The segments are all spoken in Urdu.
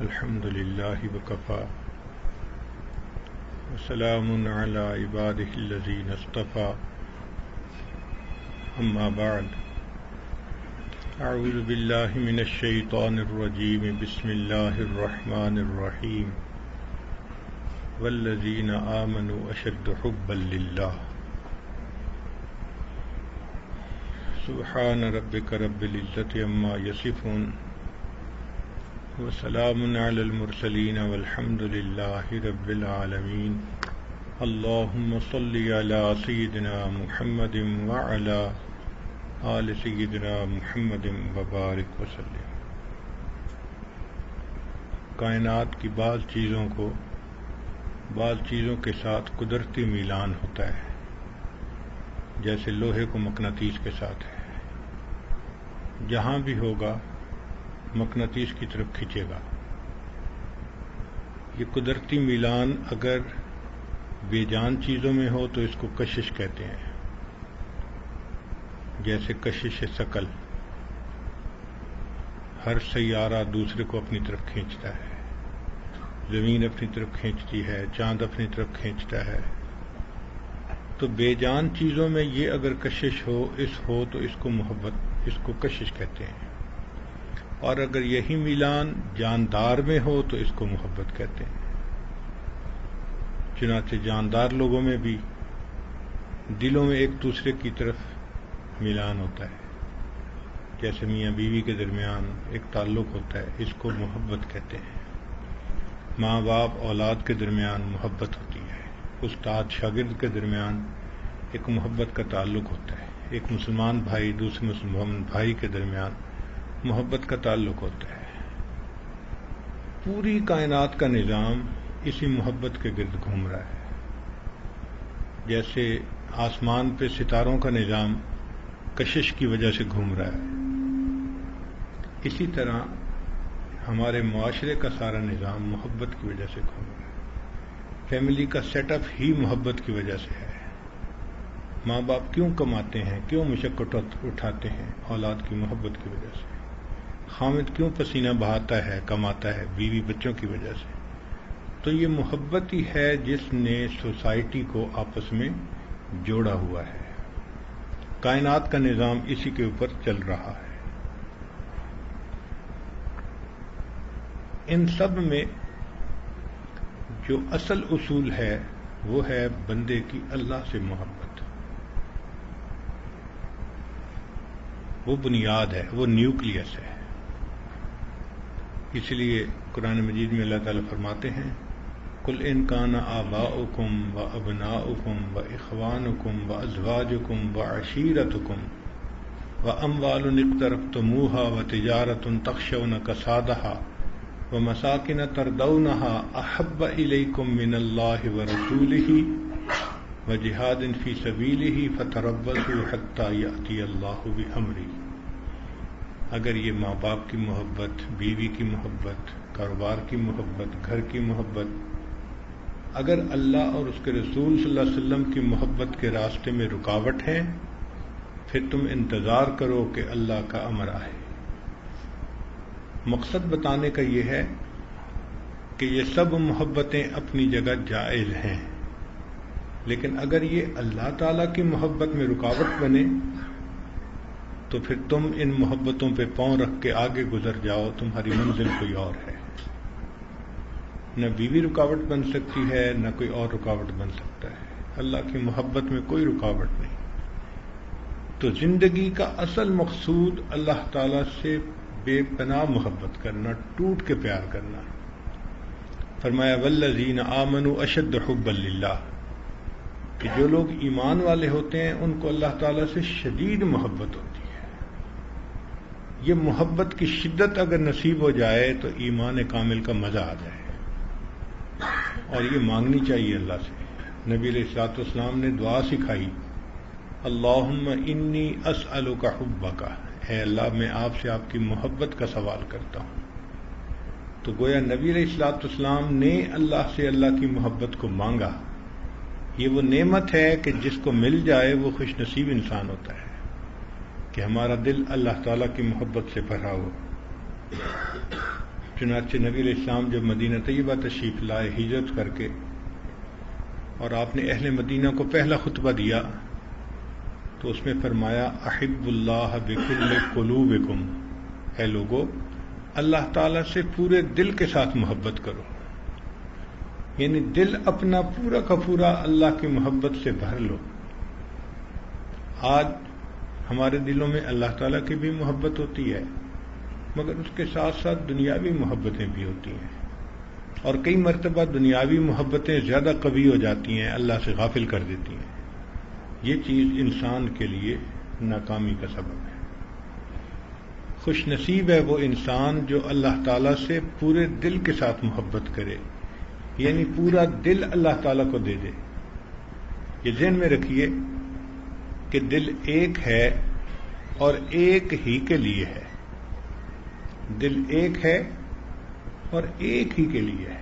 الحمد لله وكفى وسلام على عباده الذين اصطفى أما بعد أعوذ بالله من الشيطان الرجيم بسم الله الرحمن الرحيم والذين آمنوا أشد حبا لله سبحان ربك رب العزة عما يصفون وسلام على المرسلين والحمد لله رب العالمين اللهم صل على سيدنا محمد وعلى آل سيدنا محمد وبارك وسلم۔ کائنات کی بعض چیزوں کے ساتھ قدرتی میلان ہوتا ہے، جیسے لوہے کو مقناطیس کے ساتھ ہے، جہاں بھی ہوگا مقناطیس کی طرف کھینچے گا۔ یہ قدرتی میلان اگر بے جان چیزوں میں ہو تو اس کو کشش کہتے ہیں، جیسے کشش ثقل، ہر سیارہ دوسرے کو اپنی طرف کھینچتا ہے، زمین اپنی طرف کھینچتی ہے، چاند اپنی طرف کھینچتا ہے۔ تو بے جان چیزوں میں یہ اگر کشش ہو تو اس کو محبت، اس کو کشش کہتے ہیں، اور اگر یہی میلان جاندار میں ہو تو اس کو محبت کہتے ہیں۔ چنانچہ جاندار لوگوں میں بھی دلوں میں ایک دوسرے کی طرف میلان ہوتا ہے، جیسے میاں بیوی کے درمیان ایک تعلق ہوتا ہے، اس کو محبت کہتے ہیں۔ ماں باپ اولاد کے درمیان محبت ہوتی ہے، استاد شاگرد کے درمیان ایک محبت کا تعلق ہوتا ہے، ایک مسلمان بھائی دوسرے مسلمان بھائی کے درمیان محبت کا تعلق ہوتا ہے۔ پوری کائنات کا نظام اسی محبت کے گرد گھوم رہا ہے، جیسے آسمان پہ ستاروں کا نظام کشش کی وجہ سے گھوم رہا ہے، اسی طرح ہمارے معاشرے کا سارا نظام محبت کی وجہ سے گھوم رہا ہے۔ فیملی کا سیٹ اپ ہی محبت کی وجہ سے ہے۔ ماں باپ کیوں کماتے ہیں، کیوں مشقت اٹھاتے ہیں؟ اولاد کی محبت کی وجہ سے۔ خامد کیوں پسینہ بہاتا ہے، کماتا ہے؟ بیوی بچوں کی وجہ سے۔ تو یہ محبت ہی ہے جس نے سوسائٹی کو آپس میں جوڑا ہوا ہے۔ کائنات کا نظام اسی کے اوپر چل رہا ہے۔ ان سب میں جو اصل اصول ہے وہ ہے بندے کی اللہ سے محبت، وہ بنیاد ہے، وہ نیوکلیس ہے۔ اس لیے قرآن مجید میں اللہ تعالیٰ فرماتے ہیں قُلْ إِنْ كَانَ آبَاؤُكُمْ وَأَبْنَاؤُكُمْ وَإِخْوَانُكُمْ وَأَزْوَاجُكُمْ وَعَشِيرَتُكُمْ وَأَمْوَالٌ اقْتَرَفْتُمُوهَا وَتِجَارَةٌ تَخْشَوْنَ كَسَادَهَا وَمَسَاكِنَ تَرْضَوْنَهَا أَحَبَّ إِلَيْكُمْ مِنَ اللَّهِ وَرَسُولِهِ وَجِهَادٍ فِي سَبِيلِهِ فَتَرَبَّصُوا حَتَّى يَأْتِيَ اللَّهُ بِأَمْرِهِ۔ اگر یہ ماں باپ کی محبت، بیوی کی محبت، کاروبار کی محبت، گھر کی محبت، اگر اللہ اور اس کے رسول صلی اللہ علیہ وسلم کی محبت کے راستے میں رکاوٹ ہے، پھر تم انتظار کرو کہ اللہ کا امر آئے۔ مقصد بتانے کا یہ ہے کہ یہ سب محبتیں اپنی جگہ جائز ہیں، لیکن اگر یہ اللہ تعالیٰ کی محبت میں رکاوٹ بنے تو پھر تم ان محبتوں پہ پاؤں رکھ کے آگے گزر جاؤ، تمہاری منزل کوئی اور ہے۔ نہ بیوی رکاوٹ بن سکتی ہے، نہ کوئی اور رکاوٹ بن سکتا ہے۔ اللہ کی محبت میں کوئی رکاوٹ نہیں۔ تو زندگی کا اصل مقصود اللہ تعالیٰ سے بے پناہ محبت کرنا، ٹوٹ کے پیار کرنا۔ فرمایا والذین آمنوا اشد حبا للہ، کہ جو لوگ ایمان والے ہوتے ہیں ان کو اللہ تعالیٰ سے شدید محبت ہوتی ہے۔ یہ محبت کی شدت اگر نصیب ہو جائے تو ایمان کامل کا مزہ آ جائے، اور یہ مانگنی چاہیے اللہ سے۔ نبی علیہ الصلوۃ والسلام نے دعا سکھائی اللہم انی اسألک حبک، اے اللہ میں آپ سے آپ کی محبت کا سوال کرتا ہوں۔ تو گویا نبی علیہ الصلوۃ والسلام نے اللہ سے اللہ کی محبت کو مانگا۔ یہ وہ نعمت ہے کہ جس کو مل جائے وہ خوش نصیب انسان ہوتا ہے، کہ ہمارا دل اللہ تعالیٰ کی محبت سے بھرا ہو۔ چنانچہ نبی علیہ السلام جب مدینہ طیبہ تشریف لائے ہجرت کر کے، اور آپ نے اہل مدینہ کو پہلا خطبہ دیا تو اس میں فرمایا احب اللہ بکل قلوبکم، اے لوگو اللہ تعالیٰ سے پورے دل کے ساتھ محبت کرو، یعنی دل اپنا پورا کا پورا اللہ کی محبت سے بھر لو۔ آج ہمارے دلوں میں اللہ تعالیٰ کی بھی محبت ہوتی ہے، مگر اس کے ساتھ ساتھ دنیاوی محبتیں بھی ہوتی ہیں، اور کئی مرتبہ دنیاوی محبتیں زیادہ قوی ہو جاتی ہیں، اللہ سے غافل کر دیتی ہیں۔ یہ چیز انسان کے لیے ناکامی کا سبب ہے۔ خوش نصیب ہے وہ انسان جو اللہ تعالیٰ سے پورے دل کے ساتھ محبت کرے، یعنی پورا دل اللہ تعالیٰ کو دے دے۔ یہ ذہن میں رکھیے کہ دل ایک ہے اور ایک ہی کے لیے ہے، دل ایک ہے اور ایک ہی کے لیے ہے۔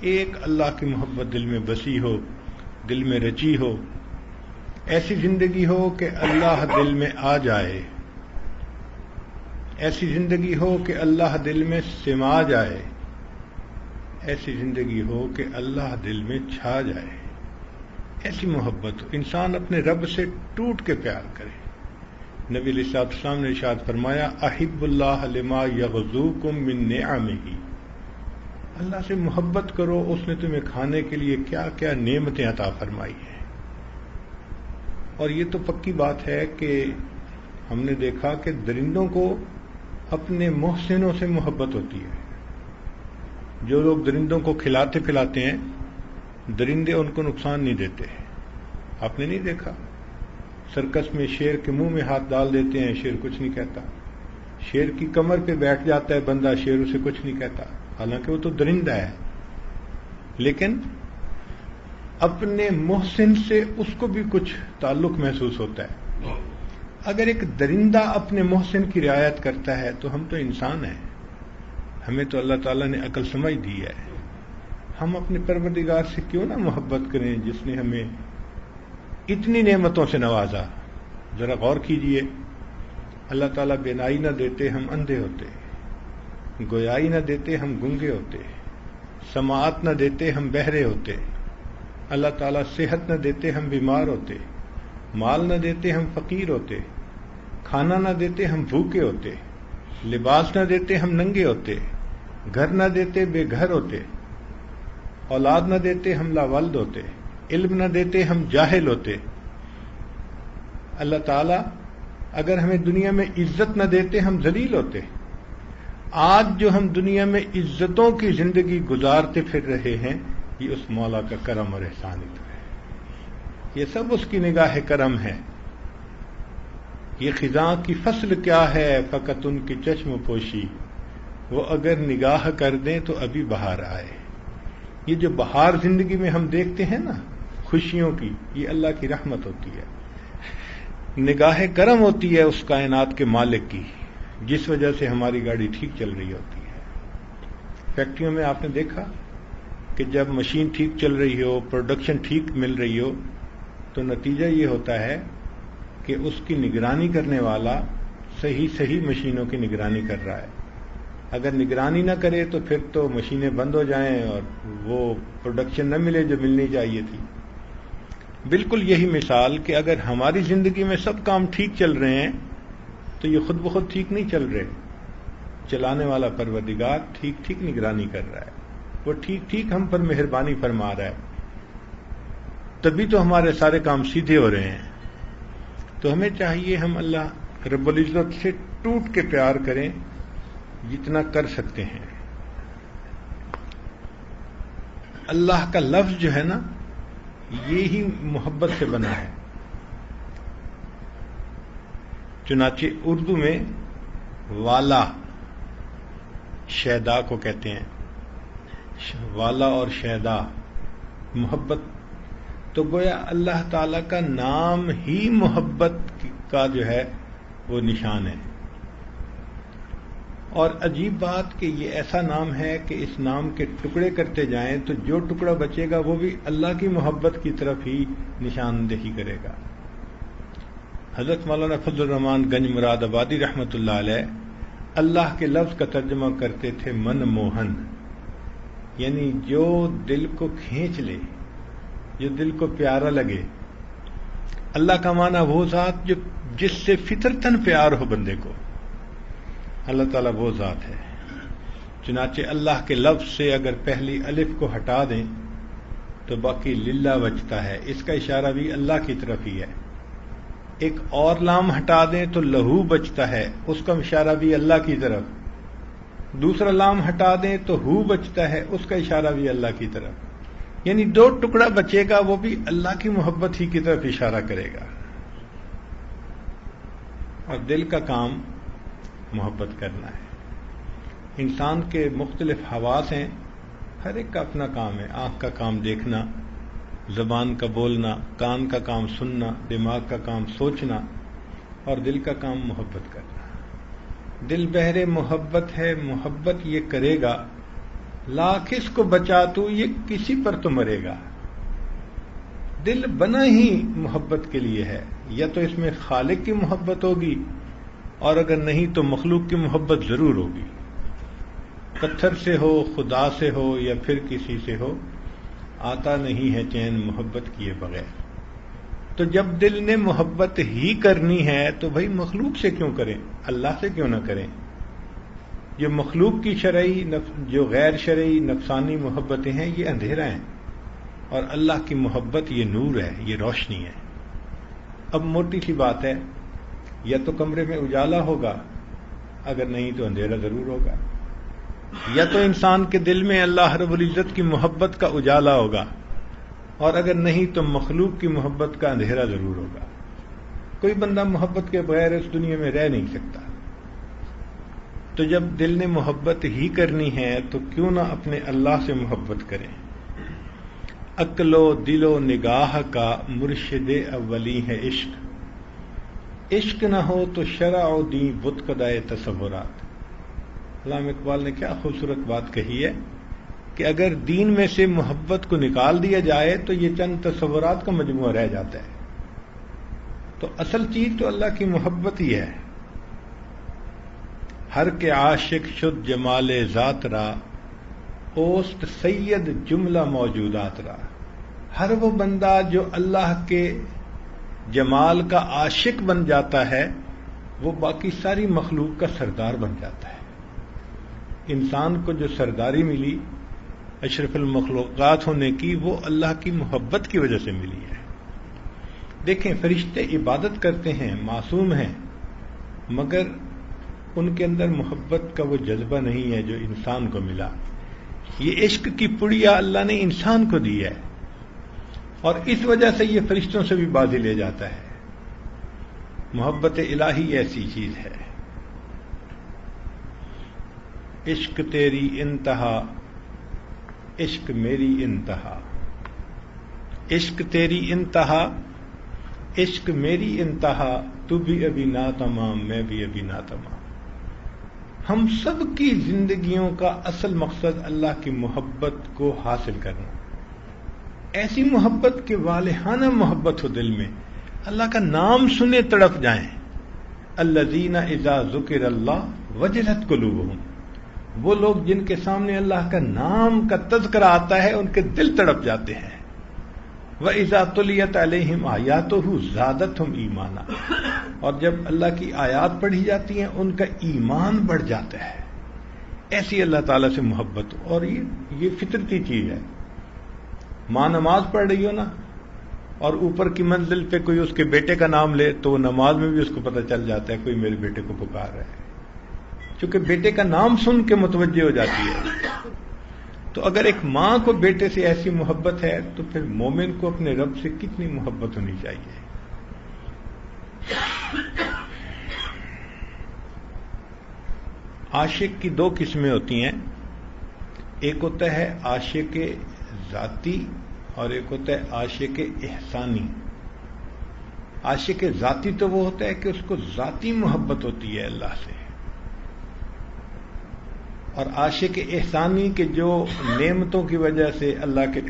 ایک اللہ کی محبت دل میں بسی ہو، دل میں رچی ہو، ایسی زندگی ہو کہ اللہ دل میں آ جائے، ایسی زندگی ہو کہ اللہ دل میں سما جائے، ایسی زندگی ہو کہ اللہ دل میں چھا جائے، ایسی محبت ہو، انسان اپنے رب سے ٹوٹ کے پیار کرے۔ نبی علیہ الصلوۃ والسلام نے ارشاد فرمایا احب اللہ لما یغزوکم من نعمہ، اللہ سے محبت کرو، اس نے تمہیں کھانے کے لیے کیا کیا نعمتیں عطا فرمائی ہیں۔ اور یہ تو پکی بات ہے کہ ہم نے دیکھا کہ درندوں کو اپنے محسنوں سے محبت ہوتی ہے۔ جو لوگ درندوں کو کھلاتے پلاتے ہیں، درندے ان کو نقصان نہیں دیتے۔ آپ نے نہیں دیکھا سرکس میں شیر کے منہ میں ہاتھ ڈال دیتے ہیں، شیر کچھ نہیں کہتا، شیر کی کمر پہ بیٹھ جاتا ہے بندہ، شیر اسے کچھ نہیں کہتا، حالانکہ وہ تو درندہ ہے، لیکن اپنے محسن سے اس کو بھی کچھ تعلق محسوس ہوتا ہے۔ اگر ایک درندہ اپنے محسن کی رعایت کرتا ہے تو ہم تو انسان ہیں، ہمیں تو اللہ تعالیٰ نے عقل سمجھ دی ہے، ہم اپنے پروردگار سے کیوں نہ محبت کریں جس نے ہمیں اتنی نعمتوں سے نوازا۔ ذرا غور کیجئے، اللہ تعالیٰ بینائی نہ دیتے ہم اندھے ہوتے، گویائی نہ دیتے ہم گنگے ہوتے، سماعت نہ دیتے ہم بہرے ہوتے، اللہ تعالیٰ صحت نہ دیتے ہم بیمار ہوتے، مال نہ دیتے ہم فقیر ہوتے، کھانا نہ دیتے ہم بھوکے ہوتے، لباس نہ دیتے ہم ننگے ہوتے، گھر نہ دیتے بے گھر ہوتے، اولاد نہ دیتے ہم لاولد ہوتے، علم نہ دیتے ہم جاہل ہوتے۔ اللہ تعالیٰ اگر ہمیں دنیا میں عزت نہ دیتے ہم ذلیل ہوتے۔ آج جو ہم دنیا میں عزتوں کی زندگی گزارتے پھر رہے ہیں، یہ اس مولا کا کرم اور احسان ہی تو ہے، یہ سب اس کی نگاہ کرم ہے۔ یہ خزاں کی فصل کیا ہے فقط ان کی چشم پوشی، وہ اگر نگاہ کر دیں تو ابھی بہار آئے۔ یہ جو بہار زندگی میں ہم دیکھتے ہیں نا خوشیوں کی، یہ اللہ کی رحمت ہوتی ہے، نگاہ کرم ہوتی ہے اس کائنات کے مالک کی، جس وجہ سے ہماری گاڑی ٹھیک چل رہی ہوتی ہے۔ فیکٹریوں میں آپ نے دیکھا کہ جب مشین ٹھیک چل رہی ہو، پروڈکشن ٹھیک مل رہی ہو، تو نتیجہ یہ ہوتا ہے کہ اس کی نگرانی کرنے والا صحیح مشینوں کی نگرانی کر رہا ہے۔ اگر نگرانی نہ کرے تو پھر تو مشینیں بند ہو جائیں اور وہ پروڈکشن نہ ملے جو ملنی چاہیے تھی۔ بالکل یہی مثال کہ اگر ہماری زندگی میں سب کام ٹھیک چل رہے ہیں تو یہ خود بخود ٹھیک نہیں چل رہے، چلانے والا پروردگار ٹھیک نگرانی کر رہا ہے، وہ ٹھیک ہم پر مہربانی فرما رہا ہے، تبھی تو ہمارے سارے کام سیدھے ہو رہے ہیں۔ تو ہمیں چاہیے ہم اللہ رب العزت سے ٹوٹ کے پیار کریں جتنا کر سکتے ہیں۔ اللہ کا لفظ جو ہے نا یہی محبت سے بنا ہے، چنانچہ اردو میں والا شیدا کو کہتے ہیں، والا اور شیدا محبت، تو گویا اللہ تعالی کا نام ہی محبت کا جو ہے وہ نشان ہے۔ اور عجیب بات کہ یہ ایسا نام ہے کہ اس نام کے ٹکڑے کرتے جائیں تو جو ٹکڑا بچے گا وہ بھی اللہ کی محبت کی طرف ہی نشاندہی کرے گا۔ حضرت مولانا فضل الرحمان گنج مراد آبادی رحمۃ اللہ علیہ اللہ کے لفظ کا ترجمہ کرتے تھے من موہن، یعنی جو دل کو کھینچ لے، جو دل کو پیارا لگے۔ اللہ کا معنی وہ ذات جو جس سے فطرتاً پیار ہو بندے کو، اللہ تعالیٰ وہ ذات ہے۔ چنانچہ اللہ کے لفظ سے اگر پہلی الف کو ہٹا دیں تو باقی للہ بچتا ہے، اس کا اشارہ بھی اللہ کی طرف ہی ہے۔ ایک اور لام ہٹا دیں تو لہو بچتا ہے، اس کا اشارہ بھی اللہ کی طرف۔ دوسرا لام ہٹا دیں تو ہو بچتا ہے، اس کا اشارہ بھی اللہ کی طرف۔ یعنی دو ٹکڑا بچے گا، وہ بھی اللہ کی محبت ہی کی طرف اشارہ کرے گا۔ اور دل کا کام محبت کرنا ہے۔ انسان کے مختلف حواس ہیں، ہر ایک کا اپنا کام ہے۔ آنکھ کا کام دیکھنا، زبان کا بولنا، کان کا کام سننا، دماغ کا کام سوچنا، اور دل کا کام محبت کرنا۔ دل بہر محبت ہے، محبت یہ کرے گا، لاکھ اس کو بچا تو یہ کسی پر تو مرے گا۔ دل بنا ہی محبت کے لیے ہے، یا تو اس میں خالق کی محبت ہوگی، اور اگر نہیں تو مخلوق کی محبت ضرور ہوگی۔ پتھر سے ہو، خدا سے ہو، یا پھر کسی سے ہو، آتا نہیں ہے چین محبت کیے بغیر۔ تو جب دل نے محبت ہی کرنی ہے تو بھائی مخلوق سے کیوں کریں، اللہ سے کیوں نہ کریں؟ جو مخلوق کی شرعی، جو غیر شرعی نفسانی محبتیں ہیں یہ اندھیرا ہیں، اور اللہ کی محبت یہ نور ہے، یہ روشنی ہے۔ اب موٹی سی بات ہے، یا تو کمرے میں اجالا ہوگا، اگر نہیں تو اندھیرا ضرور ہوگا، یا تو انسان کے دل میں اللہ رب العزت کی محبت کا اجالا ہوگا، اور اگر نہیں تو مخلوق کی محبت کا اندھیرا ضرور ہوگا۔ کوئی بندہ محبت کے بغیر اس دنیا میں رہ نہیں سکتا۔ تو جب دل نے محبت ہی کرنی ہے تو کیوں نہ اپنے اللہ سے محبت کریں۔ عقل و دل و نگاہ کا مرشد اولی ہے عشق، عشق نہ ہو تو شرع و دین بت قدائے تصورات۔ علامہ اقبال نے کیا خوبصورت بات کہی ہے کہ اگر دین میں سے محبت کو نکال دیا جائے تو یہ چند تصورات کا مجموعہ رہ جاتا ہے۔ تو اصل چیز تو اللہ کی محبت ہی ہے۔ ہر کے عاشق شد جمال ذات را، اوست سید جملہ موجودات را۔ ہر وہ بندہ جو اللہ کے جمال کا عاشق بن جاتا ہے وہ باقی ساری مخلوق کا سردار بن جاتا ہے۔ انسان کو جو سرداری ملی اشرف المخلوقات ہونے کی، وہ اللہ کی محبت کی وجہ سے ملی ہے۔ دیکھیں، فرشتے عبادت کرتے ہیں، معصوم ہیں، مگر ان کے اندر محبت کا وہ جذبہ نہیں ہے جو انسان کو ملا۔ یہ عشق کی پڑیا اللہ نے انسان کو دی ہے، اور اس وجہ سے یہ فرشتوں سے بھی بازی لے جاتا ہے۔ محبت الہی ایسی چیز ہے۔ عشق تیری انتہا، عشق میری انتہا، عشق تیری انتہا، عشق میری انتہا، تو بھی ابھی ناتمام، میں بھی ابھی ناتمام۔ ہم سب کی زندگیوں کا اصل مقصد اللہ کی محبت کو حاصل کرنا، ایسی محبت کہ والہانہ محبت ہو دل میں، اللہ کا نام سنے تڑپ جائیں۔ الذین اذا ذکر اللہ وجلت قلوبہم، وہ لوگ جن کے سامنے اللہ کا نام کا تذکرہ آتا ہے ان کے دل تڑپ جاتے ہیں۔ وَإِذَا تُلِيَتْ عَلَيْهِمْ آيَاتُهُ زَادَتْهُمْ ایمانا، اور جب اللہ کی آیات پڑھی جاتی ہیں ان کا ایمان بڑھ جاتا ہے۔ ایسی اللہ تعالیٰ سے محبت، اور یہ فطرتی چیز ہے۔ ماں نماز پڑھ رہی ہو نا، اور اوپر کی منزل پہ کوئی اس کے بیٹے کا نام لے تو وہ نماز میں بھی اس کو پتہ چل جاتا ہے کوئی میرے بیٹے کو پکار رہا ہے، چونکہ بیٹے کا نام سن کے متوجہ ہو جاتی ہے۔ تو اگر ایک ماں کو بیٹے سے ایسی محبت ہے تو پھر مومن کو اپنے رب سے کتنی محبت ہونی چاہیے۔ عاشق کی دو قسمیں ہوتی ہیں، ایک ہوتا ہے عاشق ذاتی اور ایک ہوتا ہے عاشق احسانی۔ عاشق ذاتی تو وہ ہوتا ہے کہ اس کو ذاتی محبت ہوتی ہے اللہ سے، اور عاشق احسانی کے جو نعمتوں کی وجہ سے، اللہ کے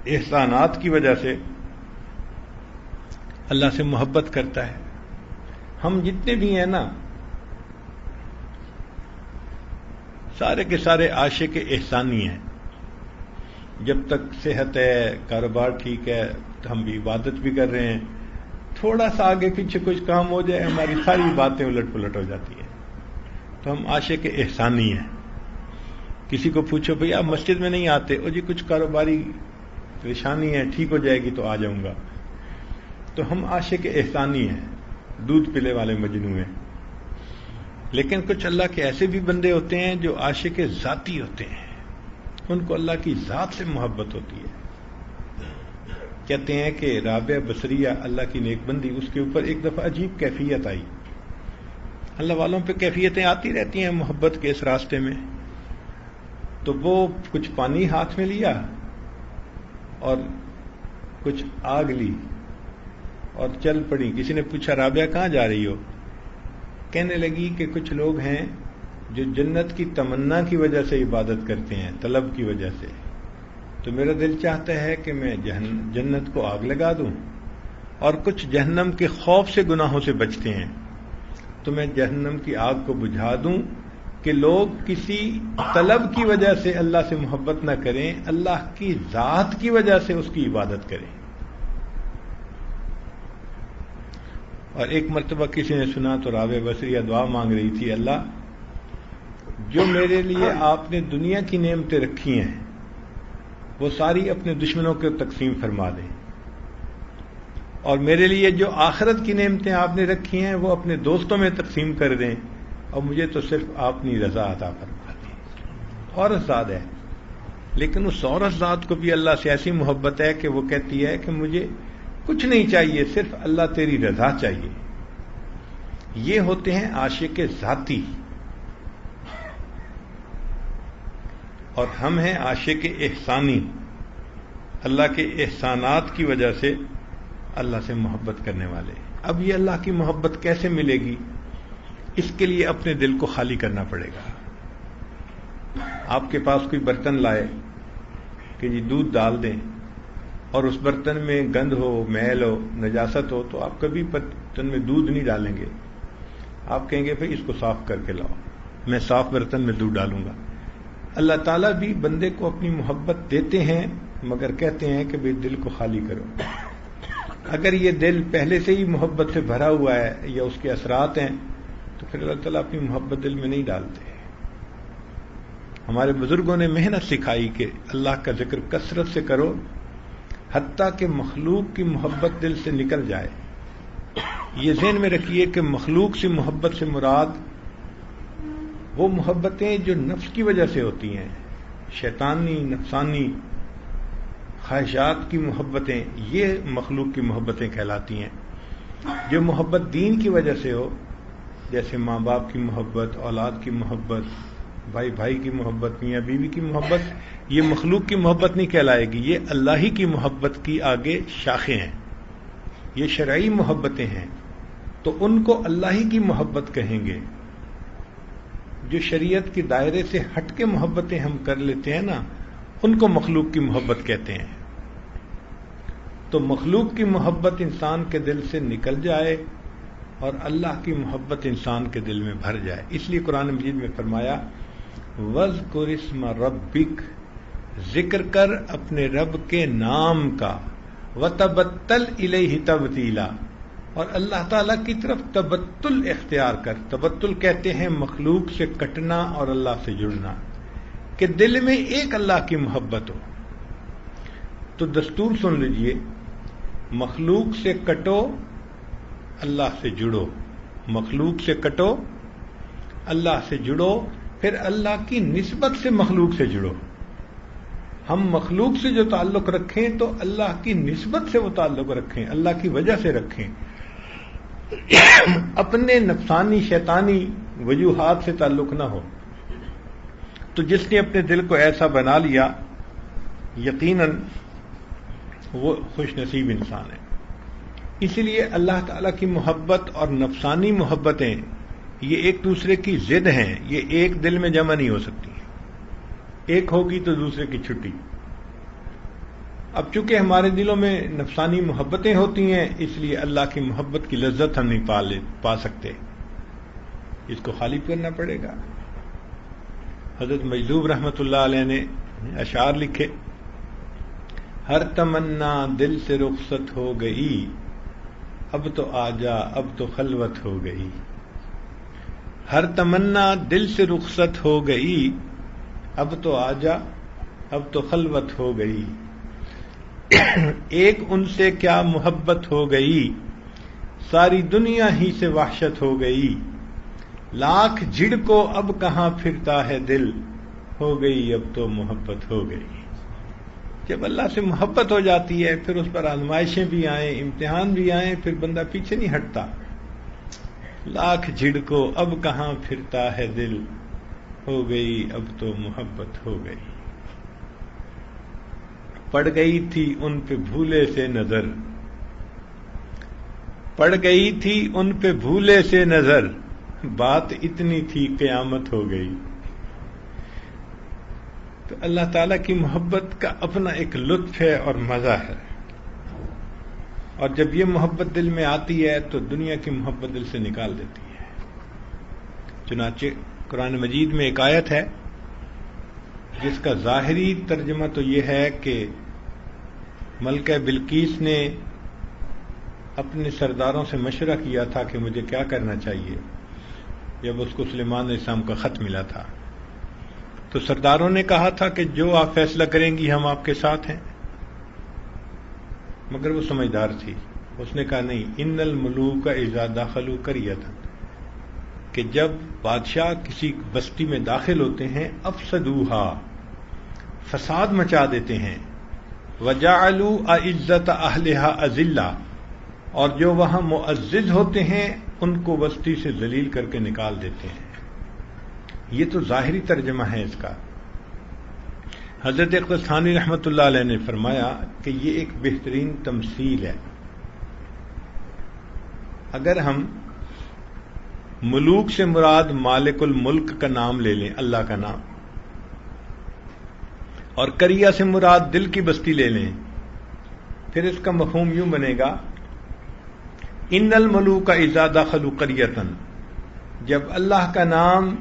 احسانات کی وجہ سے اللہ سے محبت کرتا ہے۔ ہم جتنے بھی ہیں نا، سارے کے سارے عاشق احسانی ہیں. جب تک صحت ہے، کاروبار ٹھیک ہے، تو ہم بھی عبادت بھی کر رہے ہیں. تھوڑا سا آگے پیچھے کچھ کام ہو جائے ہماری ساری باتیں الٹ پلٹ ہو جاتی ہیں. تو ہم عاشق احسانی ہیں. کسی کو پوچھو بھئی آپ مسجد میں نہیں آتے؟ او جی کچھ کاروباری پریشانی ہے، ٹھیک ہو جائے گی تو آ جاؤں گا. تو ہم عاشق احسانی ہیں، دودھ پلے والے مجنو ہیں. لیکن کچھ اللہ کے ایسے بھی بندے ہوتے ہیں جو عاشق ذاتی ہوتے ہیں، ان کو اللہ کی ذات سے محبت ہوتی ہے. کہتے ہیں کہ رابعہ بصریہ اللہ کی نیک بندی، اس کے اوپر ایک دفعہ عجیب کیفیت آئی. اللہ والوں پہ کیفیتیں آتی رہتی ہیں محبت کے اس راستے میں. تو وہ کچھ پانی ہاتھ میں لیا اور کچھ آگ لی اور چل پڑی. کسی نے پوچھا رابعہ کہاں جا رہی ہو؟ کہنے لگی کہ کچھ لوگ ہیں جو جنت کی تمنا کی وجہ سے عبادت کرتے ہیں، طلب کی وجہ سے. تو میرا دل چاہتا ہے کہ میں جنت کو آگ لگا دوں، اور کچھ جہنم کے خوف سے گناہوں سے بچتے ہیں تو میں جہنم کی آگ کو بجھا دوں کہ لوگ کسی طلب کی وجہ سے اللہ سے محبت نہ کریں، اللہ کی ذات کی وجہ سے اس کی عبادت کریں. اور ایک مرتبہ کسی نے سنا تو رابعہ بصریہ دعا مانگ رہی تھی، اللہ جو میرے لیے آپ نے دنیا کی نعمتیں رکھی ہیں وہ ساری اپنے دشمنوں کو تقسیم فرما دیں، اور میرے لیے جو آخرت کی نعمتیں آپ نے رکھی ہیں وہ اپنے دوستوں میں تقسیم کر دیں، اور مجھے تو صرف اپنی رضا عطا فرما دیں. عورت ذات ہے، لیکن اس عورت ذات کو بھی اللہ سے ایسی محبت ہے کہ وہ کہتی ہے کہ مجھے کچھ نہیں چاہیے، صرف اللہ تیری رضا چاہیے. یہ ہوتے ہیں عاشق ذاتی، اور ہم ہیں عاشق احسانی، اللہ کے احسانات کی وجہ سے اللہ سے محبت کرنے والے. اب یہ اللہ کی محبت کیسے ملے گی؟ اس کے لیے اپنے دل کو خالی کرنا پڑے گا. آپ کے پاس کوئی برتن لائے کہ جی دودھ ڈال دیں، اور اس برتن میں گند ہو، میل ہو، نجاست ہو، تو آپ کبھی برتن میں دودھ نہیں ڈالیں گے. آپ کہیں گے بھئی اس کو صاف کر کے لاؤ، میں صاف برتن میں دودھ ڈالوں گا. اللہ تعالیٰ بھی بندے کو اپنی محبت دیتے ہیں، مگر کہتے ہیں کہ بھئی دل کو خالی کرو. اگر یہ دل پہلے سے ہی محبت سے بھرا ہوا ہے یا اس کے اثرات ہیں تو پھر اللہ تعالیٰ اپنی محبت دل میں نہیں ڈالتے. ہمارے بزرگوں نے محنت سکھائی کہ اللہ کا ذکر کثرت سے کرو حتیٰ کہ مخلوق کی محبت دل سے نکل جائے. یہ ذہن میں رکھیے کہ مخلوق سے محبت سے مراد وہ محبتیں جو نفس کی وجہ سے ہوتی ہیں، شیطانی، نفسانی خواہشات کی محبتیں، یہ مخلوق کی محبتیں کہلاتی ہیں. جو محبت دین کی وجہ سے ہو، جیسے ماں باپ کی محبت، اولاد کی محبت، بھائی بھائی کی محبت، میاں بیوی کی محبت، یہ مخلوق کی محبت نہیں کہلائے گی، یہ اللہ ہی کی محبت کی آگے شاخیں ہیں. یہ شرعی محبتیں ہیں تو ان کو اللہ ہی کی محبت کہیں گے. جو شریعت کے دائرے سے ہٹ کے محبتیں ہم کر لیتے ہیں نا، ان کو مخلوق کی محبت کہتے ہیں. تو مخلوق کی محبت انسان کے دل سے نکل جائے اور اللہ کی محبت انسان کے دل میں بھر جائے. اس لیے قرآن مجید میں فرمایا وَاذْكُرِ اسْمَ رَبِّكَ، ذکر کر اپنے رب کے نام کا، وَتَبَتَّلْ إِلَيْهِ تَبْتِيلًا، اور اللہ تعالیٰ کی طرف تبتل اختیار کر. تبتل کہتے ہیں مخلوق سے کٹنا اور اللہ سے جڑنا، کہ دل میں ایک اللہ کی محبت ہو. تو دستور سن لیجئے، مخلوق سے کٹو، اللہ سے جڑو. مخلوق سے کٹو، اللہ سے جڑو، پھر اللہ کی نسبت سے مخلوق سے جڑو. ہم مخلوق سے جو تعلق رکھیں تو اللہ کی نسبت سے وہ تعلق رکھیں، اللہ کی وجہ سے رکھیں. اپنے نفسانی شیطانی وجوہات سے تعلق نہ ہو. تو جس نے اپنے دل کو ایسا بنا لیا یقیناً وہ خوش نصیب انسان ہے. اسی لیے اللہ تعالیٰ کی محبت اور نفسانی محبتیں یہ ایک دوسرے کی ضد ہیں، یہ ایک دل میں جمع نہیں ہو سکتی. ایک ہوگی تو دوسرے کی چھٹی. اب چونکہ ہمارے دلوں میں نفسانی محبتیں ہوتی ہیں، اس لیے اللہ کی محبت کی لذت ہم نہیں پا پا سکتے. اس کو خالی کرنا پڑے گا. حضرت مجذوب رحمۃ اللہ علیہ نے اشعار لکھے، ہر تمنا دل سے رخصت ہو گئی، اب تو آجا اب تو خلوت ہو گئی۔ ہر تمنا دل سے رخصت ہو گئی، اب تو آجا اب تو خلوت ہو گئی۔ ایک ان سے کیا محبت ہو گئی، ساری دنیا ہی سے وحشت ہو گئی۔ لاکھ جھڑ کو اب کہاں پھرتا ہے دل، ہو گئی اب تو محبت ہو گئی۔ جب اللہ سے محبت ہو جاتی ہے پھر اس پر آزمائشیں بھی آئیں، امتحان بھی آئیں، پھر بندہ پیچھے نہیں ہٹتا۔ لاکھ جھڑ کو اب کہاں پھرتا ہے دل، ہو گئی اب تو محبت ہو گئی۔ پڑ گئی تھی ان پہ بھولے سے نظر، پڑ گئی تھی ان پہ بھولے سے نظر، بات اتنی تھی قیامت ہو گئی۔ تو اللہ تعالیٰ کی محبت کا اپنا ایک لطف ہے اور مزہ ہے، اور جب یہ محبت دل میں آتی ہے تو دنیا کی محبت دل سے نکال دیتی ہے۔ چنانچہ قرآن مجید میں ایک آیت ہے جس کا ظاہری ترجمہ تو یہ ہے کہ ملکہ بلقیس نے اپنے سرداروں سے مشورہ کیا تھا کہ مجھے کیا کرنا چاہیے، جب اس کو سلیمان علیہ السلام کا خط ملا تھا تو سرداروں نے کہا تھا کہ جو آپ فیصلہ کریں گی ہم آپ کے ساتھ ہیں، مگر وہ سمجھدار تھی، اس نے کہا نہیں، ان الملوک اذا دخلوا قریۃ، کہ جب بادشاہ کسی بستی میں داخل ہوتے ہیں افسدوہا، فساد مچا دیتے ہیں، وجعلوا اعزۃ اہلھا اذلہ، اور جو وہاں معزز ہوتے ہیں ان کو بستی سے ذلیل کر کے نکال دیتے ہیں۔ یہ تو ظاہری ترجمہ ہے اس کا۔ حضرت اقتصانی رحمۃ اللہ علیہ نے فرمایا کہ یہ ایک بہترین تمثیل ہے۔ اگر ہم ملوک سے مراد مالک الملک کا نام لے لیں، اللہ کا نام، اور قریہ سے مراد دل کی بستی لے لیں، پھر اس کا مفہوم یوں بنے گا، ان الملوک اذا دخلوا قریۃ، جب اللہ کا نام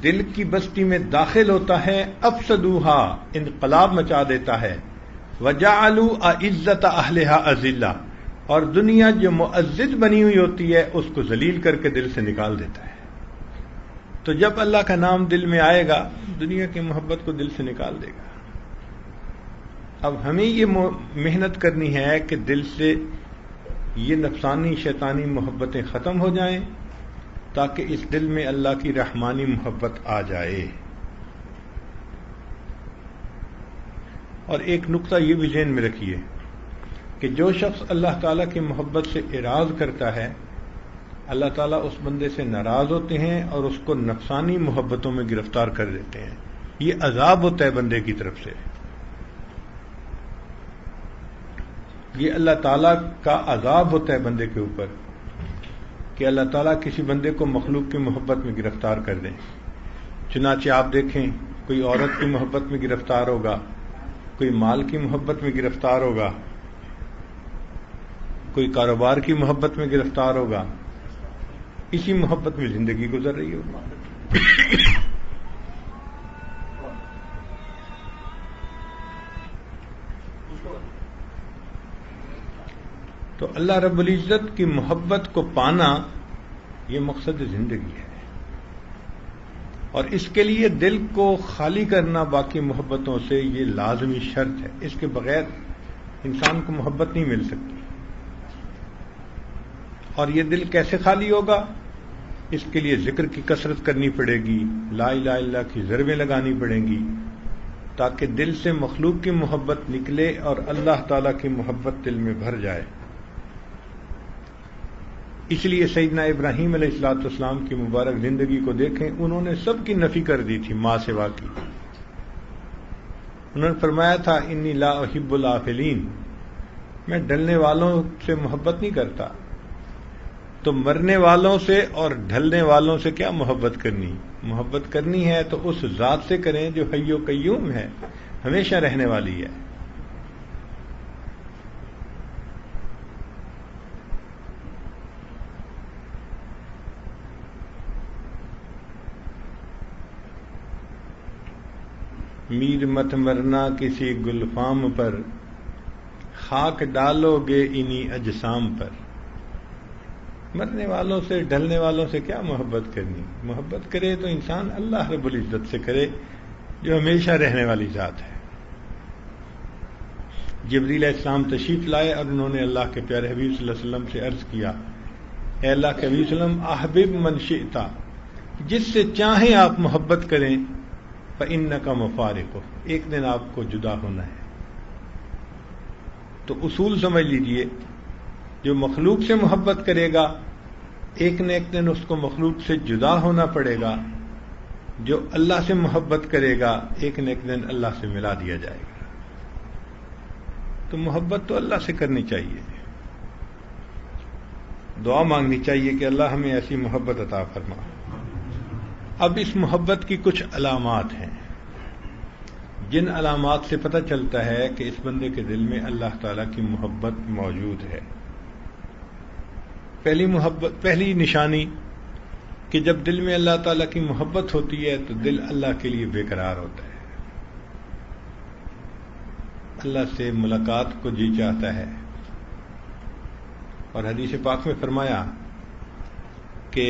دل کی بستی میں داخل ہوتا ہے افسدوہا، انقلاب مچا دیتا ہے، وجعلوا اعزۃ اہلھا اذلہ، اور دنیا جو معزز بنی ہوئی ہوتی ہے اس کو ذلیل کر کے دل سے نکال دیتا ہے۔ تو جب اللہ کا نام دل میں آئے گا دنیا کی محبت کو دل سے نکال دے گا۔ اب ہمیں یہ محنت کرنی ہے کہ دل سے یہ نفسانی شیطانی محبتیں ختم ہو جائیں تاکہ اس دل میں اللہ کی رحمانی محبت آ جائے۔ اور ایک نقطہ یہ بھی ذہن میں رکھیے کہ جو شخص اللہ تعالیٰ کی محبت سے اعراض کرتا ہے اللہ تعالیٰ اس بندے سے ناراض ہوتے ہیں اور اس کو نفسانی محبتوں میں گرفتار کر دیتے ہیں۔ یہ عذاب ہوتا ہے بندے کی طرف سے، یہ اللہ تعالیٰ کا عذاب ہوتا ہے بندے کے اوپر کہ اللہ تعالیٰ کسی بندے کو مخلوق کی محبت میں گرفتار کر دیں۔ چنانچہ آپ دیکھیں کوئی عورت کی محبت میں گرفتار ہوگا، کوئی مال کی محبت میں گرفتار ہوگا، کوئی کاروبار کی محبت میں گرفتار ہوگا، اسی محبت میں زندگی گزر رہی ہوگی۔ تو اللہ رب العزت کی محبت کو پانا یہ مقصد زندگی ہے، اور اس کے لیے دل کو خالی کرنا باقی محبتوں سے یہ لازمی شرط ہے، اس کے بغیر انسان کو محبت نہیں مل سکتی۔ اور یہ دل کیسے خالی ہوگا؟ اس کے لیے ذکر کی کثرت کرنی پڑے گی، لا الہ الا اللہ کی ضربیں لگانی پڑیں گی تاکہ دل سے مخلوق کی محبت نکلے اور اللہ تعالیٰ کی محبت دل میں بھر جائے۔ اس لیے سیدنا ابراہیم علیہ الصلوۃ والسلام کی مبارک زندگی کو دیکھیں، انہوں نے سب کی نفی کر دی تھی ماں سوا کی۔ انہوں نے فرمایا تھا انی لا احب العافلین، میں ڈلنے والوں سے محبت نہیں کرتا۔ تو مرنے والوں سے اور ڈھلنے والوں سے کیا محبت کرنی؟ محبت کرنی ہے تو اس ذات سے کریں جو حی و قیوم ہے، ہمیشہ رہنے والی ہے۔ میر مت مرنا کسی گلفام پر، خاک ڈالو گے انہی اجسام پر۔ مرنے والوں سے ڈھلنے والوں سے کیا محبت کرنی؟ محبت کرے تو انسان اللہ رب العزت سے کرے جو ہمیشہ رہنے والی ذات ہے۔ جبریل علیہ السلام تشریف لائے اور انہوں نے اللہ کے پیارے حبیب صلی اللہ علیہ وسلم سے عرض کیا، اے اللہ کے حبیب صلی اللہ علیہ وسلم، احبب من شئت، جس سے چاہیں آپ محبت کریں، فإنک مفارق، ایک دن آپ کو جدا ہونا ہے۔ تو اصول سمجھ لیجئے، جو مخلوق سے محبت کرے گا ایک نہ ایک دن اس کو مخلوق سے جدا ہونا پڑے گا، جو اللہ سے محبت کرے گا ایک نہ ایک دن اللہ سے ملا دیا جائے گا۔ تو محبت تو اللہ سے کرنی چاہیے، دعا مانگنی چاہیے کہ اللہ ہمیں ایسی محبت عطا فرما۔ اب اس محبت کی کچھ علامات ہیں جن علامات سے پتہ چلتا ہے کہ اس بندے کے دل میں اللہ تعالیٰ کی محبت موجود ہے۔ پہلی نشانی کہ جب دل میں اللہ تعالیٰ کی محبت ہوتی ہے تو دل اللہ کے لیے بے قرار ہوتا ہے، اللہ سے ملاقات کو جی چاہتا ہے۔ اور حدیث پاک میں فرمایا کہ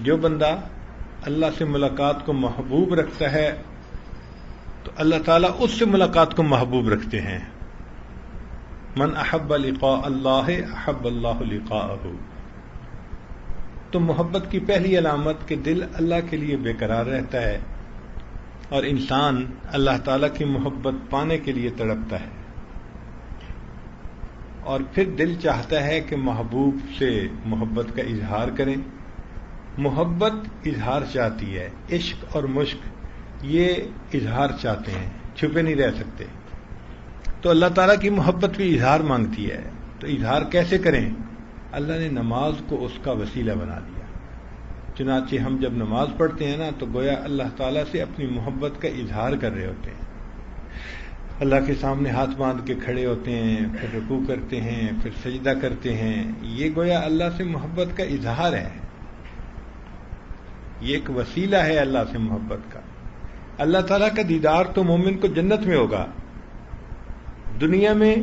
جو بندہ اللہ سے ملاقات کو محبوب رکھتا ہے تو اللہ تعالیٰ اس سے ملاقات کو محبوب رکھتے ہیں۔ من احب لقاء اللہ احب اللہ لقاءہ۔ تو محبت کی پہلی علامت کہ دل اللہ کے لیے بے قرار رہتا ہے اور انسان اللہ تعالیٰ کی محبت پانے کے لیے تڑپتا ہے، اور پھر دل چاہتا ہے کہ محبوب سے محبت کا اظہار کریں۔ محبت اظہار چاہتی ہے، عشق اور مشق یہ اظہار چاہتے ہیں، چھپے نہیں رہ سکتے۔ تو اللہ تعالیٰ کی محبت بھی اظہار مانگتی ہے، تو اظہار کیسے کریں؟ اللہ نے نماز کو اس کا وسیلہ بنا دیا۔ چنانچہ ہم جب نماز پڑھتے ہیں نا تو گویا اللہ تعالیٰ سے اپنی محبت کا اظہار کر رہے ہوتے ہیں، اللہ کے سامنے ہاتھ باندھ کے کھڑے ہوتے ہیں، پھر رکوع کرتے ہیں، پھر سجدہ کرتے ہیں، یہ گویا اللہ سے محبت کا اظہار ہے، یہ ایک وسیلہ ہے اللہ سے محبت کا۔ اللہ تعالیٰ کا دیدار تو مومن کو جنت میں ہوگا، دنیا میں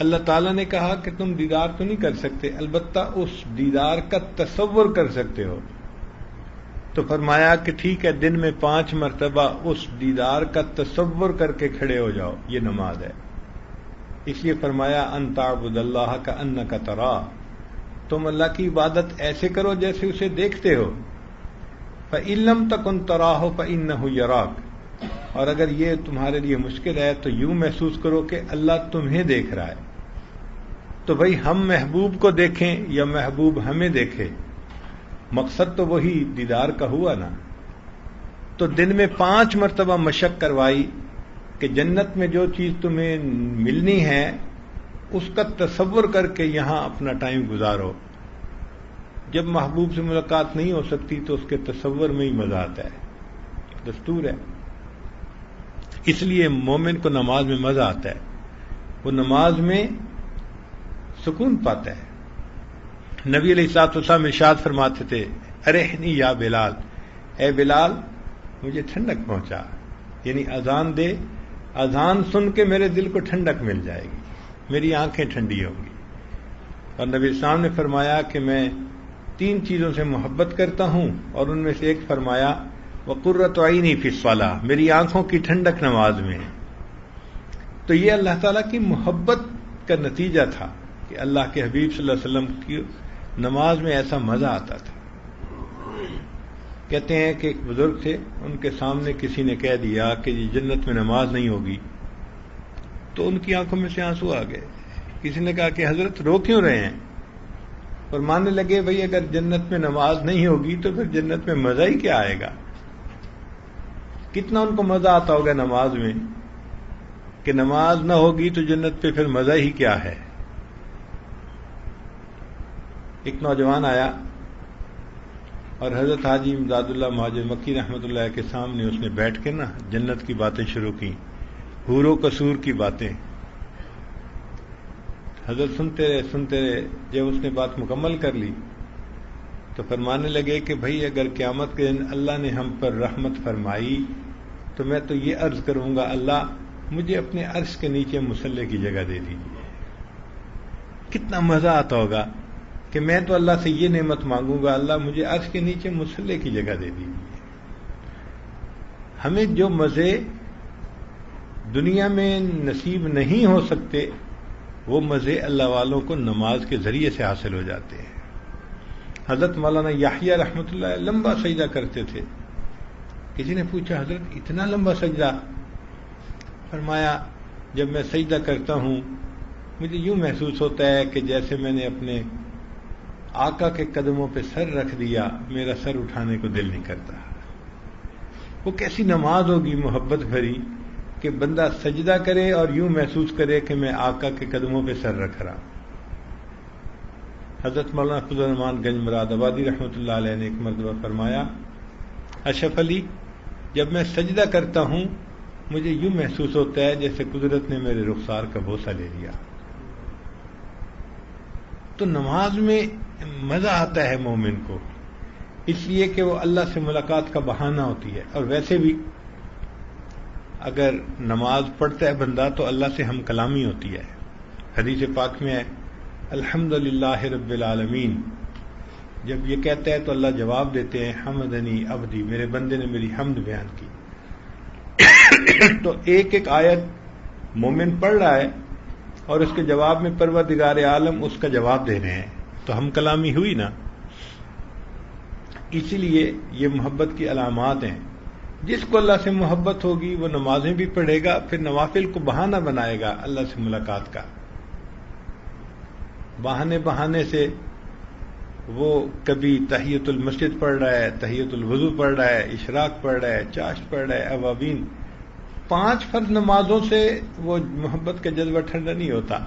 اللہ تعالیٰ نے کہا کہ تم دیدار تو نہیں کر سکتے، البتہ اس دیدار کا تصور کر سکتے ہو۔ تو فرمایا کہ ٹھیک ہے، دن میں 5 مرتبہ اس دیدار کا تصور کر کے کھڑے ہو جاؤ، یہ نماز ہے۔ اس لیے فرمایا ان تعبد اللہ کأنک تراہ، تم اللہ کی عبادت ایسے کرو جیسے اسے دیکھتے ہو۔ فإن لم تکن تراہ فإنہ یراک، اور اگر یہ تمہارے لیے مشکل ہے تو یوں محسوس کرو کہ اللہ تمہیں دیکھ رہا ہے۔ تو بھائی ہم محبوب کو دیکھیں یا محبوب ہمیں دیکھے، مقصد تو وہی دیدار کا ہوا نا۔ تو دن میں 5 مرتبہ مشق کروائی کہ جنت میں جو چیز تمہیں ملنی ہے اس کا تصور کر کے یہاں اپنا ٹائم گزارو۔ جب محبوب سے ملاقات نہیں ہو سکتی تو اس کے تصور میں ہی مزہ آتا ہے، دستور ہے۔ اس لیے مومن کو نماز میں مزہ آتا ہے، وہ نماز میں سکون پاتا ہے۔ نبی علیہ الصلوۃ والسلام ارشاد فرماتے تھے، ارحنی یا بلال، اے بلال مجھے ٹھنڈک پہنچا، یعنی اذان دے، اذان سن کے میرے دل کو ٹھنڈک مل جائے گی، میری آنکھیں ٹھنڈی ہوں گی۔ اور نبی السلام نے فرمایا کہ میں 3 چیزوں سے محبت کرتا ہوں، اور ان میں سے ایک فرمایا وقرۃ عینی فی الصلاۃ، میری آنکھوں کی ٹھنڈک نماز میں ہے۔ تو یہ اللہ تعالیٰ کی محبت کا نتیجہ تھا کہ اللہ کے حبیب صلی اللہ علیہ وسلم کی نماز میں ایسا مزہ آتا تھا۔ کہتے ہیں کہ ایک بزرگ تھے، ان کے سامنے کسی نے کہہ دیا کہ یہ جنت میں نماز نہیں ہوگی، تو ان کی آنکھوں میں سے آنسو آ گئے۔ کسی نے کہا کہ حضرت رو کیوں رہے ہیں؟ اور ماننے لگے بھئی اگر جنت میں نماز نہیں ہوگی تو پھر جنت میں مزہ ہی کیا آئے گا؟ کتنا ان کو مزہ آتا ہوگا نماز میں، کہ نماز نہ ہوگی تو جنت پہ پھر مزہ ہی کیا ہے۔ ایک نوجوان آیا اور حضرت حاجی امداد اللہ مہاجر مکی رحمۃ اللہ کے سامنے اس نے بیٹھ کے نا جنت کی باتیں شروع کی، حور و قصور کی باتیں۔ حضرت سنتے رہے، جب اس نے بات مکمل کر لی تو فرمانے لگے کہ بھئی اگر قیامت کے دن اللہ نے ہم پر رحمت فرمائی تو میں تو یہ عرض کروں گا اللہ مجھے اپنے عرش کے نیچے مصلی کی جگہ دے دیجیے. کتنا مزہ آتا ہوگا کہ میں تو اللہ سے یہ نعمت مانگوں گا اللہ مجھے عرش کے نیچے مصلی کی جگہ دے دیجیے. ہمیں جو مزے دنیا میں نصیب نہیں ہو سکتے وہ مزے اللہ والوں کو نماز کے ذریعے سے حاصل ہو جاتے ہیں. حضرت مولانا یحییٰ رحمۃ اللہ لمبا سجدہ کرتے تھے. کسی نے پوچھا حضرت اتنا لمبا سجدہ؟ فرمایا جب میں سجدہ کرتا ہوں مجھے یوں محسوس ہوتا ہے کہ جیسے میں نے اپنے آقا کے قدموں پہ سر رکھ دیا, میرا سر اٹھانے کو دل نہیں کرتا. وہ کیسی نماز ہوگی محبت بھری کہ بندہ سجدہ کرے اور یوں محسوس کرے کہ میں آقا کے قدموں پہ سر رکھ رہا. حضرت مولانا فضل الرحمان گنج مراد آبادی رحمۃ اللہ علیہ نے ایک مرتبہ فرمایا اشرف علی جب میں سجدہ کرتا ہوں مجھے یوں محسوس ہوتا ہے جیسے قدرت نے میرے رخسار کا بوسہ لے لیا. تو نماز میں مزہ آتا ہے مومن کو, اس لیے کہ وہ اللہ سے ملاقات کا بہانہ ہوتی ہے. اور ویسے بھی اگر نماز پڑھتا ہے بندہ تو اللہ سے ہم کلامی ہوتی ہے. حدیث پاک میں ہے الحمدللہ رب العالمین, جب یہ کہتا ہے تو اللہ جواب دیتے ہیں حمدنی عبدی, میرے بندے نے میری حمد بیان کی. تو ایک ایک آیت مومن پڑھ رہا ہے اور اس کے جواب میں پروردگار عالم اس کا جواب دے رہے ہیں, تو ہم کلامی ہوئی نا. اسی لیے یہ محبت کی علامات ہیں. جس کو اللہ سے محبت ہوگی وہ نمازیں بھی پڑھے گا, پھر نوافل کو بہانہ بنائے گا اللہ سے ملاقات کا. بہانے سے وہ کبھی تحیۃ المسجد پڑھ رہا ہے, تحیۃ الوضو پڑھ رہا ہے, اشراق پڑھ رہا ہے, چاشت پڑھ رہا ہے, اوابین. 5 فرض نمازوں سے وہ محبت کا جذبہ ٹھنڈا نہیں ہوتا,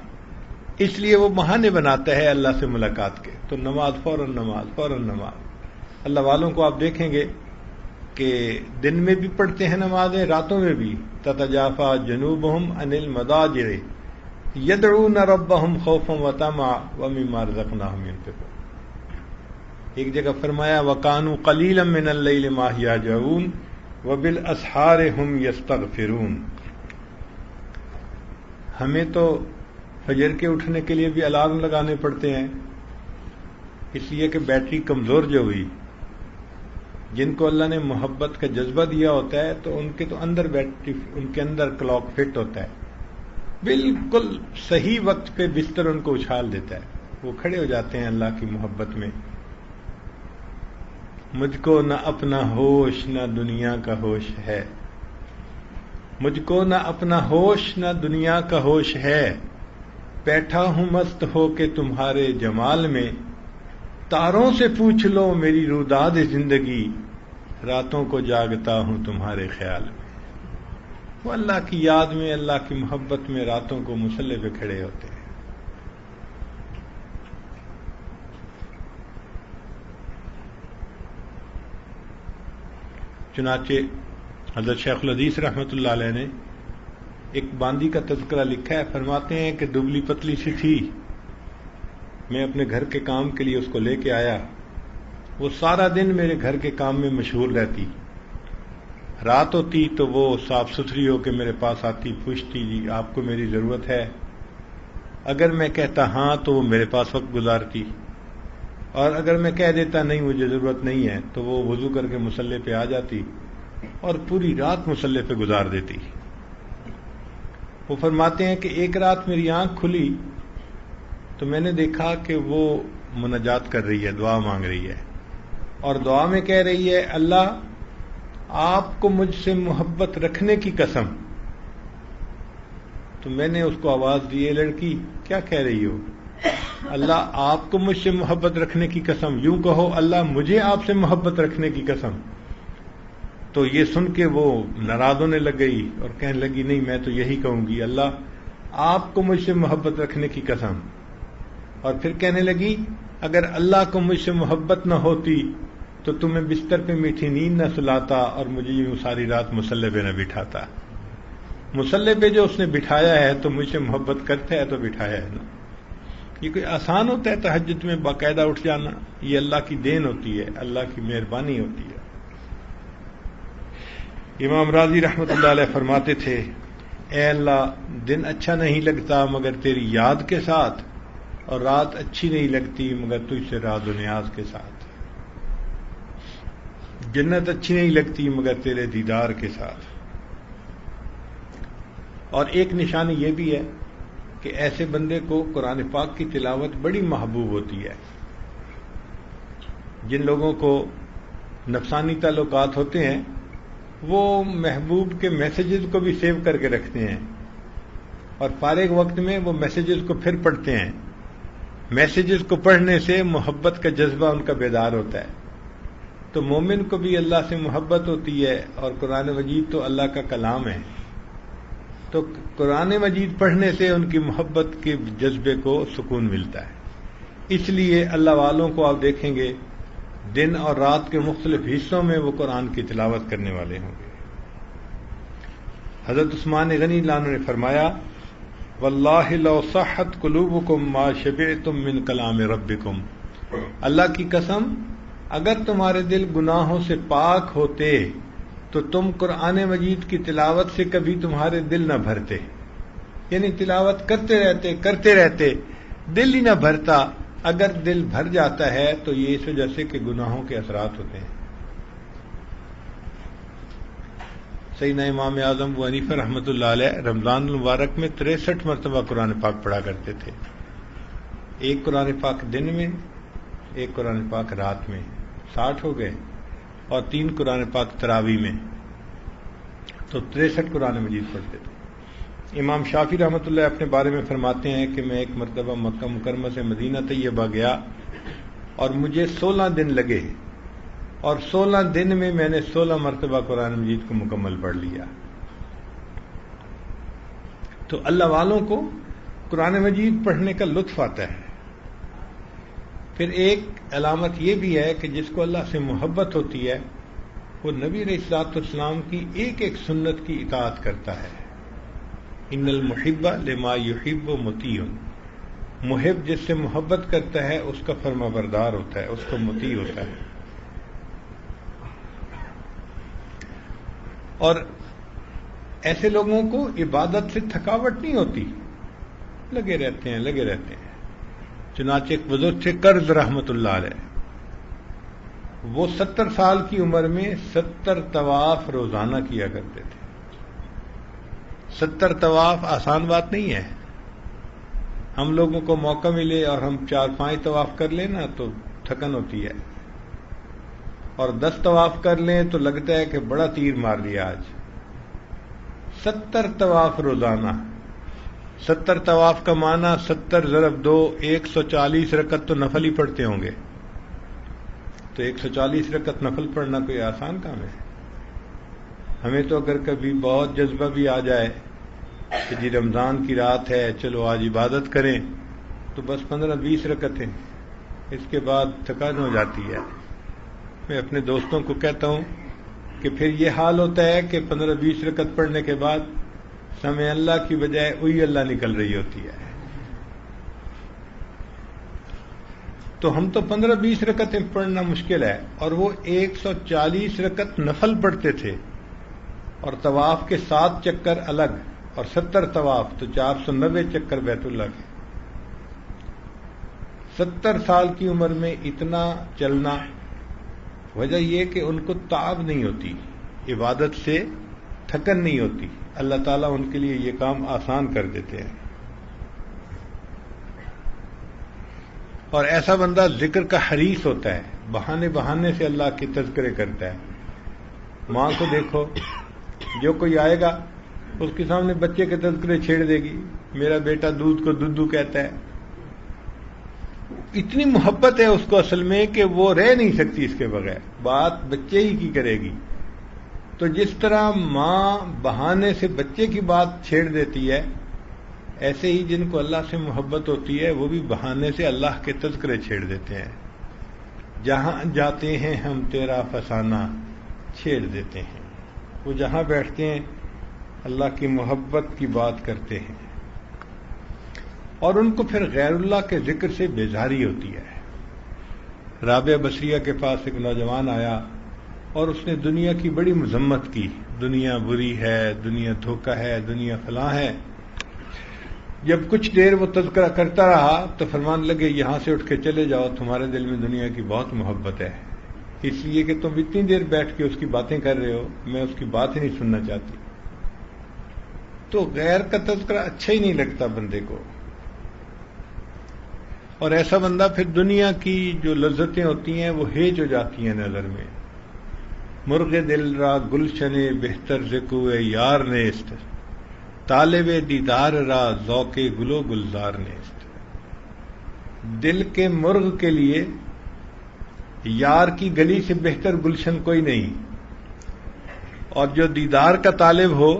اس لیے وہ بہانے بناتا ہے اللہ سے ملاقات کے. تو نماز فوراً نماز. اللہ والوں کو آپ دیکھیں گے کہ دن میں بھی پڑھتے ہیں نمازیں, راتوں میں بھی. تتجافا جنوبہم عن المضاجع یدعون ربہم خوفا وطمعا ومما رزقناہم ينفقون. ایک جگہ فرمایا وَكَانُوا قَلِيلًا مِّنَ اللَّيْلِ مَا يَهْجَعُونَ وَبِالْأَسْحَارِ هُمْ يَسْتَغْفِرُونَ. ہمیں تو فجر کے اٹھنے کے لیے بھی الارم لگانے پڑتے ہیں, اس لیے کہ بیٹری کمزور جو ہوئی. جن کو اللہ نے محبت کا جذبہ دیا ہوتا ہے تو ان کے تو اندر بیٹری, ان کے اندر کلاک فٹ ہوتا ہے, بالکل صحیح وقت پہ بستر ان کو اچھال دیتا ہے, وہ کھڑے ہو جاتے ہیں اللہ کی محبت میں. مجھ کو نہ اپنا ہوش نہ دنیا کا ہوش ہے, مجھ کو نہ اپنا ہوش نہ دنیا کا ہوش ہے, بیٹھا ہوں مست ہو کے تمہارے جمال میں, تاروں سے پوچھ لو میری روداد زندگی, راتوں کو جاگتا ہوں تمہارے خیال میں. وہ اللہ کی یاد میں, اللہ کی محبت میں راتوں کو مصلی پہ کھڑے ہوتے ہیں. چنانچہ حضرت شیخ الحدیث رحمۃ اللہ علیہ نے ایک باندی کا تذکرہ لکھا ہے. فرماتے ہیں کہ دبلی پتلی سی تھی, میں اپنے گھر کے کام کے لیے اس کو لے کے آیا. وہ سارا دن میرے گھر کے کام میں مشغول رہتی. رات ہوتی تو وہ صاف ستھری ہو کے میرے پاس آتی, پوچھتی جی آپ کو میری ضرورت ہے. اگر میں کہتا ہاں تو وہ میرے پاس وقت گزارتی, اور اگر میں کہہ دیتا نہیں مجھے ضرورت نہیں ہے تو وہ وضو کر کے مصلی پہ آ جاتی اور پوری رات مصلی پہ گزار دیتی. وہ فرماتے ہیں کہ ایک رات میری آنکھ کھلی تو میں نے دیکھا کہ وہ مناجات کر رہی ہے, دعا مانگ رہی ہے, اور دعا میں کہہ رہی ہے اللہ آپ کو مجھ سے محبت رکھنے کی قسم. تو میں نے اس کو آواز دی, لڑکی کیا کہہ رہی ہو؟ اللہ آپ کو مجھ سے محبت رکھنے کی قسم, یوں کہو اللہ مجھے آپ سے محبت رکھنے کی قسم. تو یہ سن کے وہ ناراض ہونے لگ گئی اور کہنے لگی نہیں میں تو یہی کہوں گی اللہ آپ کو مجھ سے محبت رکھنے کی قسم. اور پھر کہنے لگی اگر اللہ کو مجھ سے محبت نہ ہوتی تو تمہیں بستر پہ میٹھی نیند نہ سلاتا اور مجھے یوں ساری رات مصلی پہ نہ بٹھاتا. مصلی پہ جو اس نے بٹھایا ہے تو مجھ سے محبت کرتا ہے تو بٹھایا ہے نا. یہ کوئی آسان ہوتا ہے تہجد میں باقاعدہ اٹھ جانا؟ یہ اللہ کی دین ہوتی ہے, اللہ کی مہربانی ہوتی ہے. امام راضی رحمۃ اللہ علیہ فرماتے تھے، اے اللہ دن اچھا نہیں لگتا مگر تیری یاد کے ساتھ، اور رات اچھی نہیں لگتی مگر تجھ سے راز و نیاز کے ساتھ، جنت اچھی نہیں لگتی مگر تیرے دیدار کے ساتھ۔ اور ایک نشانی یہ بھی ہے کہ ایسے بندے کو قرآن پاک کی تلاوت بڑی محبوب ہوتی ہے۔ جن لوگوں کو نفسانی تعلقات ہوتے ہیں وہ محبوب کے میسیجز کو بھی سیو کر کے رکھتے ہیں، اور فارغ وقت میں وہ میسیجز کو پھر پڑھتے ہیں۔ میسیجز کو پڑھنے سے محبت کا جذبہ ان کا بیدار ہوتا ہے۔ تو مومن کو بھی اللہ سے محبت ہوتی ہے، اور قرآن مجید تو اللہ کا کلام ہے، تو قرآن مجید پڑھنے سے ان کی محبت کے جذبے کو سکون ملتا ہے۔ اس لیے اللہ والوں کو آپ دیکھیں گے دن اور رات کے مختلف حصوں میں وہ قرآن کی تلاوت کرنے والے ہوں گے۔ حضرت عثمان غنی اللہ عنہ نے فرمایا، واللہ لو صحت قلوبکم ما شبعتم من کلام ربکم، اللہ کی قسم اگر تمہارے دل گناہوں سے پاک ہوتے تو تم قرآن مجید کی تلاوت سے کبھی تمہارے دل نہ بھرتے، یعنی تلاوت کرتے رہتے دل ہی نہ بھرتا۔ اگر دل بھر جاتا ہے تو یہ اس وجہ سے کہ گناہوں کے اثرات ہوتے ہیں۔ سیدنا امام اعظم ابو حنیفہ رحمۃ اللہ علیہ رمضان المبارک میں 63 مرتبہ قرآن پاک پڑھا کرتے تھے، ایک قرآن پاک دن میں، ایک قرآن پاک رات میں، 60 ہو گئے، اور 3 قرآن پاک تراویح میں، تو 63 قرآن مجید پڑھتے تھے۔ امام شافعی رحمۃ اللہ اپنے بارے میں فرماتے ہیں کہ میں ایک مرتبہ مکہ مکرمہ سے مدینہ طیبہ گیا اور مجھے 16 دن لگے، اور 16 دن میں میں نے 16 مرتبہ قرآن مجید کو مکمل پڑھ لیا۔ تو اللہ والوں کو قرآن مجید پڑھنے کا لطف آتا ہے۔ پھر ایک علامت یہ بھی ہے کہ جس کو اللہ سے محبت ہوتی ہے وہ نبی علیہ الصلوۃ والسلام کی ایک ایک سنت کی اطاعت کرتا ہے۔ ان المحب لما یحب مطیع، محب جس سے محبت کرتا ہے اس کا فرما بردار ہوتا ہے، اس کو مطیع ہوتا ہے۔ اور ایسے لوگوں کو عبادت سے تھکاوٹ نہیں ہوتی، لگے رہتے ہیں۔ چنانچہ ایک بزرگ تھے قرض رحمت اللہ علیہ، وہ 70 سال کی عمر میں 70 طواف روزانہ کیا کرتے تھے۔ 70 طواف آسان بات نہیں ہے۔ ہم لوگوں کو موقع ملے اور ہم 4-5 طواف کر لیں نا تو تھکن ہوتی ہے، اور 10 طواف کر لیں تو لگتا ہے کہ بڑا تیر مار لیا آج۔ 70 طواف روزانہ، 70 طواف کا معنی 70 ضرب 2 140 رکعت تو نفل ہی پڑھتے ہوں گے، تو 140 رکعت نفل پڑھنا کوئی آسان کام ہے؟ ہمیں تو اگر کبھی بہت جذبہ بھی آ جائے کہ جی رمضان کی رات ہے چلو آج عبادت کریں، تو بس 15-20 رکعتیں، اس کے بعد تھکان ہو جاتی ہے۔ میں اپنے دوستوں کو کہتا ہوں کہ پھر یہ حال ہوتا ہے کہ 15-20 رکعت پڑھنے کے بعد سمع اللہ کی بجائے اوئی اللہ نکل رہی ہوتی ہے۔ تو ہم تو 15-20 رکعتیں پڑھنا مشکل ہے، اور وہ 140 رکعت نفل پڑھتے تھے، اور طواف کے 7 چکر الگ، اور 70 طواف تو 490 چکر بیت اللہ کے۔ 70 سال کی عمر میں اتنا چلنا، وجہ یہ کہ ان کو تعب نہیں ہوتی، عبادت سے تھکن نہیں ہوتی، اللہ تعالیٰ ان کے لیے یہ کام آسان کر دیتے ہیں۔ اور ایسا بندہ ذکر کا حریص ہوتا ہے، بہانے سے اللہ کے تذکرے کرتا ہے۔ ماں کو دیکھو، جو کوئی آئے گا اس کے سامنے بچے کے تذکرے چھیڑ دے گی، میرا بیٹا دودھ کو دودھو کہتا ہے۔ اتنی محبت ہے اس کو اصل میں کہ وہ رہ نہیں سکتی اس کے بغیر، بات بچے ہی کی کرے گی۔ تو جس طرح ماں بہانے سے بچے کی بات چھیڑ دیتی ہے، ایسے ہی جن کو اللہ سے محبت ہوتی ہے وہ بھی بہانے سے اللہ کے تذکرے چھیڑ دیتے ہیں۔ جہاں جاتے ہیں ہم تیرا فسانہ چھیڑ دیتے ہیں، وہ جہاں بیٹھتے ہیں اللہ کی محبت کی بات کرتے ہیں، اور ان کو پھر غیر اللہ کے ذکر سے بیزاری ہوتی ہے۔ رابعہ بصریہ کے پاس ایک نوجوان آیا اور اس نے دنیا کی بڑی مذمت کی، دنیا بری ہے، دنیا دھوکہ ہے، دنیا فلاں ہے۔ جب کچھ دیر وہ تذکرہ کرتا رہا تو فرمان لگے یہاں سے اٹھ کے چلے جاؤ، تمہارے دل میں دنیا کی بہت محبت ہے، اس لیے کہ تم اتنی دیر بیٹھ کے اس کی باتیں کر رہے ہو، میں اس کی بات ہی نہیں سننا چاہتی۔ تو غیر کا تذکرہ اچھا ہی نہیں لگتا بندے کو، اور ایسا بندہ پھر دنیا کی جو لذتیں ہوتی ہیں وہ ہیج ہو جاتی ہیں نظر میں۔ مرغ دل را گلشن بہتر زکوے یار نیست، طالب دیدار را ذوق گلو گلزار نیست۔ دل کے مرغ کے لیے یار کی گلی سے بہتر گلشن کوئی نہیں، اور جو دیدار کا طالب ہو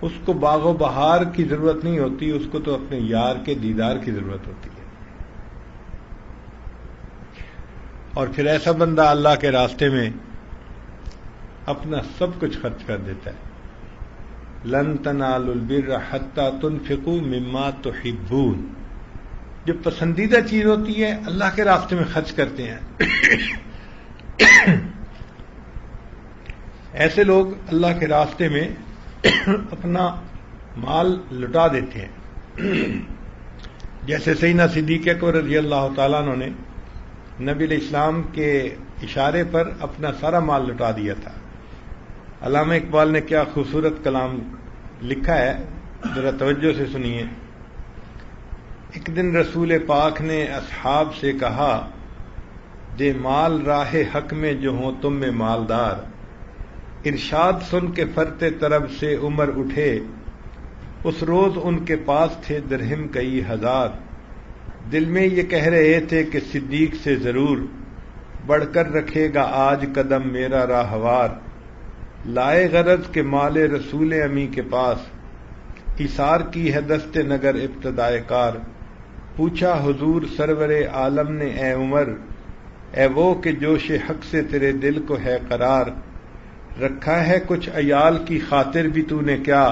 اس کو باغ و بہار کی ضرورت نہیں ہوتی، اس کو تو اپنے یار کے دیدار کی ضرورت ہوتی ہے۔ اور پھر ایسا بندہ اللہ کے راستے میں اپنا سب کچھ خرچ کر دیتا ہے۔ لن تنالوا البر حتى تنفقوا مما تحبون، جو پسندیدہ چیز ہوتی ہے اللہ کے راستے میں خرچ کرتے ہیں۔ ایسے لوگ اللہ کے راستے میں اپنا مال لٹا دیتے ہیں، جیسے سیدنا صدیق اکبر رضی اللہ تعالیٰ عنہ نے نبی علیہ السلام کے اشارے پر اپنا سارا مال لٹا دیا تھا۔ علامہ اقبال نے کیا خوبصورت کلام لکھا ہے، ذرا توجہ سے سنیے۔ ایک دن رسول پاک نے اصحاب سے کہا، دے مال راہ حق میں جو ہوں تم میں مالدار، ارشاد سن کے فرتے طرب سے عمر اٹھے، اس روز ان کے پاس تھے درہم کئی ہزار، دل میں یہ کہہ رہے تھے کہ صدیق سے ضرور بڑھ کر رکھے گا آج قدم میرا راہوار، لائے غرض کے مال رسول امی کے پاس، ایثار کی ہے دست نگر ابتدائے کار، پوچھا حضور سرور عالم نے اے عمر، اے وہ کہ جوش حق سے تیرے دل کو ہے قرار، رکھا ہے کچھ عیال کی خاطر بھی تو نے کیا،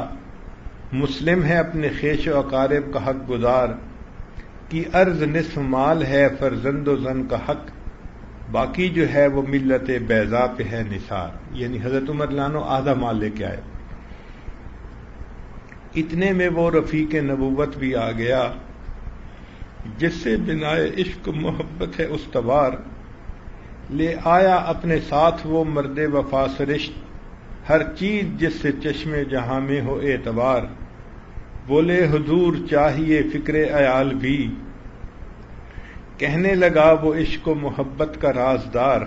مسلم ہے اپنے خیش و اقارب کا حق گزار، کی عرض نصف مال ہے فرزند و زن کا حق، باقی جو ہے وہ ملت بیضا پہ ہے نثار۔ یعنی حضرت عمر لانو آدھا مال لے کے آئے۔ اتنے میں وہ رفیق نبوت بھی آ گیا، جس سے بنائے عشق محبت ہے استوار، لے آیا اپنے ساتھ وہ مرد وفا سرشت، ہر چیز جس سے چشم جہاں میں ہو اعتبار، بولے حضور چاہیے فکر عیال بھی، کہنے لگا وہ عشق و محبت کا رازدار،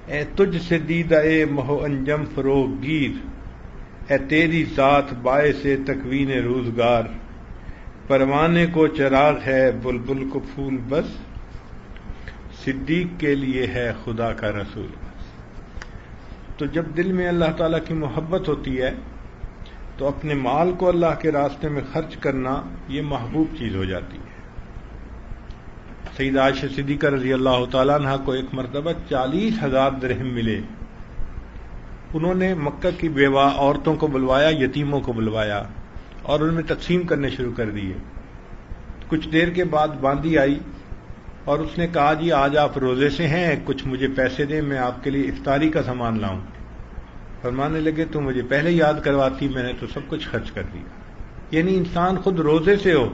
اے تجھ سے دیدہ اے مہو انجم فروغ گیر، اے تیری ذات باعث تکوین روزگار، پروانے کو چراغ ہے بلبل کو پھول بس، صدیق کے لیے ہے خدا کا رسول بس۔ تو جب دل میں اللہ تعالیٰ کی محبت ہوتی ہے تو اپنے مال کو اللہ کے راستے میں خرچ کرنا یہ محبوب چیز ہو جاتی ہے۔ سیدہ عائشہ صدیقہ رضی اللہ تعالیٰ عنہ کو ایک مرتبہ 40,000 درہم ملے۔ انہوں نے مکہ کی بیوہ عورتوں کو بلوایا، یتیموں کو بلوایا اور ان میں تقسیم کرنے شروع کر دیے۔ کچھ دیر کے بعد باندی آئی اور اس نے کہا جی آج آپ روزے سے ہیں، کچھ مجھے پیسے دیں، میں آپ کے لیے افطاری کا سامان لاؤں۔ فرمانے لگے تو مجھے پہلے یاد کرواتی، میں نے تو سب کچھ خرچ کر دیا۔ یعنی انسان خود روزے سے ہو،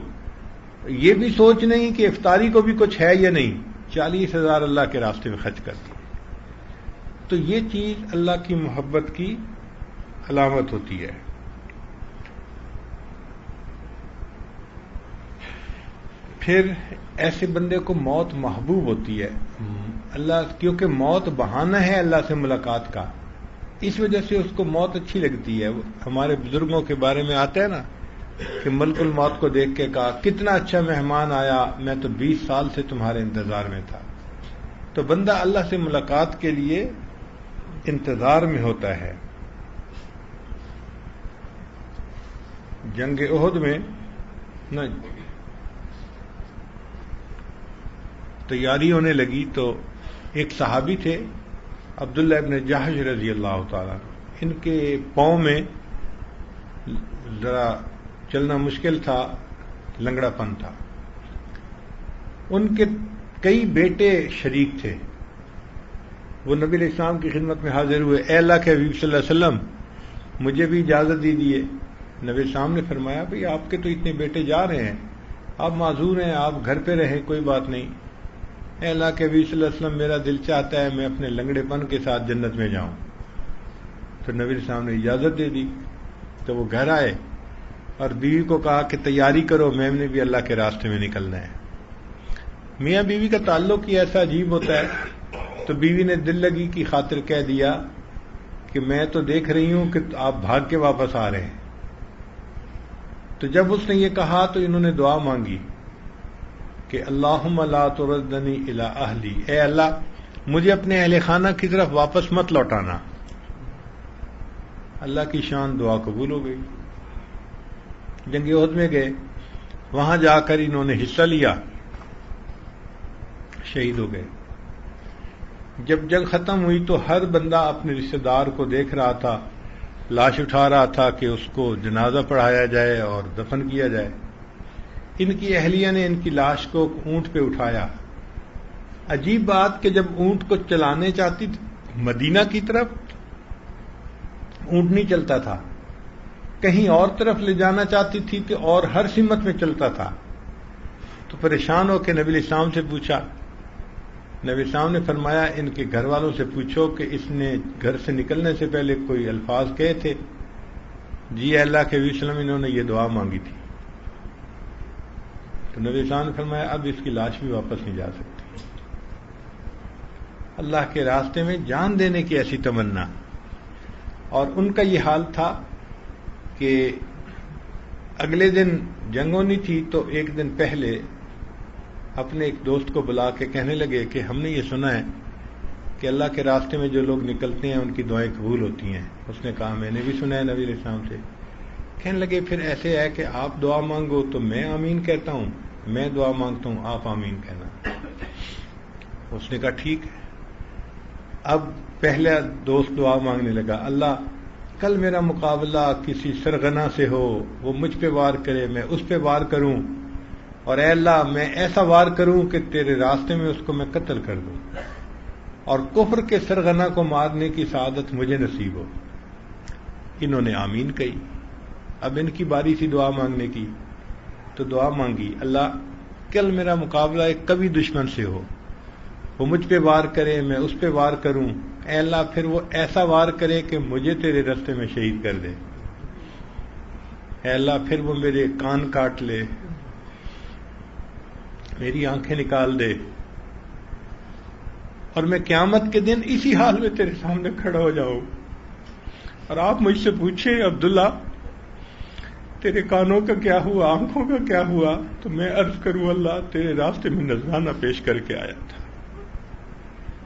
یہ بھی سوچ نہیں کہ افطاری کو بھی کچھ ہے یا نہیں، 40,000 اللہ کے راستے میں خرچ کر دی۔ تو یہ چیز اللہ کی محبت کی علامت ہوتی ہے۔ پھر ایسے بندے کو موت محبوب ہوتی ہے، اللہ کیونکہ موت بہانہ ہے اللہ سے ملاقات کا، اس وجہ سے اس کو موت اچھی لگتی ہے۔ ہمارے بزرگوں کے بارے میں آتا ہے نا کہ ملک الموت کو دیکھ کے کہا کتنا اچھا مہمان آیا، میں تو 20 سال سے تمہارے انتظار میں تھا۔ تو بندہ اللہ سے ملاقات کے لیے انتظار میں ہوتا ہے۔ جنگ احد میں تیاری ہونے لگی تو ایک صحابی تھے عبداللہ ابن جحش رضی اللہ تعالیٰ، ان کے پاؤں میں ذرا چلنا مشکل تھا، لنگڑا پن تھا۔ ان کے کئی بیٹے شریک تھے، وہ نبی علیہ السلام کی خدمت میں حاضر ہوئے، اے اللہ کے حبیب صلی اللہ علیہ وسلم مجھے بھی اجازت دیجیے۔ نبی السلام نے فرمایا بھئی آپ کے تو اتنے بیٹے جا رہے ہیں، آپ معذور ہیں، آپ گھر پہ رہیں، کوئی بات نہیں۔ اے اللہ کے حبیب صلی اللہ علیہ وسلم میرا دل چاہتا ہے میں اپنے لنگڑے پن کے ساتھ جنت میں جاؤں۔ تو نبی علیہ السلام نے اجازت دے دی۔ تو وہ گھر آئے اور بیوی کو کہا کہ تیاری کرو، میں نے بھی اللہ کے راستے میں نکلنا ہے۔ میاں بیوی کا تعلق ہی ایسا عجیب ہوتا ہے۔ تو بیوی نے دل لگی کی خاطر کہہ دیا کہ میں تو دیکھ رہی ہوں کہ آپ بھاگ کے واپس آ رہے ہیں۔ تو جب اس نے یہ کہا تو انہوں نے دعا مانگی کہ اللہم لا تردنی الی اہلی، اے اللہ مجھے اپنے اہل خانہ کی طرف واپس مت لوٹانا۔ اللہ کی شان، دعا قبول ہو گئی۔ جنگ احد میں گئے، وہاں جا کر انہوں نے حصہ لیا، شہید ہو گئے۔ جب جنگ ختم ہوئی تو ہر بندہ اپنے رشتہ دار کو دیکھ رہا تھا، لاش اٹھا رہا تھا کہ اس کو جنازہ پڑھایا جائے اور دفن کیا جائے۔ ان کی اہلیہ نے ان کی لاش کو اونٹ پہ اٹھایا۔ عجیب بات کہ جب اونٹ کو چلانے چاہتی مدینہ کی طرف اونٹ نہیں چلتا تھا، کہیں اور طرف لے جانا چاہتی تھی کہ اور ہر سمت میں چلتا تھا۔ تو پریشان ہو کے نبی علیہ السلام سے پوچھا، نبی السلام نے فرمایا ان کے گھر والوں سے پوچھو کہ اس نے گھر سے نکلنے سے پہلے کوئی الفاظ کہے تھے؟ جی اللہ کے حبیب صلی اللہ علیہ وسلم انہوں نے یہ دعا مانگی تھی۔ تو نبی السلام نے فرمایا اب اس کی لاش بھی واپس نہیں جا سکتی۔ اللہ کے راستے میں جان دینے کی ایسی تمنا، اور ان کا یہ حال تھا کہ اگلے دن جنگ ہونی تھی تو ایک دن پہلے اپنے ایک دوست کو بلا کے کہنے لگے کہ ہم نے یہ سنا ہے کہ اللہ کے راستے میں جو لوگ نکلتے ہیں ان کی دعائیں قبول ہوتی ہیں۔ اس نے کہا میں نے بھی سنا ہے نبی علیہ السلام سے۔ کہنے لگے پھر ایسے ہے کہ آپ دعا مانگو تو میں آمین کہتا ہوں، میں دعا مانگتا ہوں آپ آمین کہنا۔ اس نے کہا ٹھیک ہے۔ اب پہلا دوست دعا مانگنے لگا، اللہ کل میرا مقابلہ کسی سرغنہ سے ہو، وہ مجھ پہ وار کرے، میں اس پہ وار کروں، اور اے اللہ میں ایسا وار کروں کہ تیرے راستے میں اس کو میں قتل کر دوں، اور کفر کے سرغنہ کو مارنے کی سعادت مجھے نصیب ہو۔ انہوں نے آمین کہی۔ اب ان کی باری تھی دعا مانگنے کی، تو دعا مانگی، اللہ کل میرا مقابلہ ایک قوی دشمن سے ہو، وہ مجھ پہ وار کرے، میں اس پہ وار کروں، اے اللہ پھر وہ ایسا وار کرے کہ مجھے تیرے راستے میں شہید کر دے، اے اللہ پھر وہ میرے کان کاٹ لے، میری آنکھیں نکال دے، اور میں قیامت کے دن اسی حال میں تیرے سامنے کھڑا ہو جاؤں، اور آپ مجھ سے پوچھیں عبداللہ تیرے کانوں کا کیا ہوا، آنکھوں کا کیا ہوا، تو میں عرض کروں اللہ تیرے راستے میں نذرانہ پیش کر کے آیا تھا۔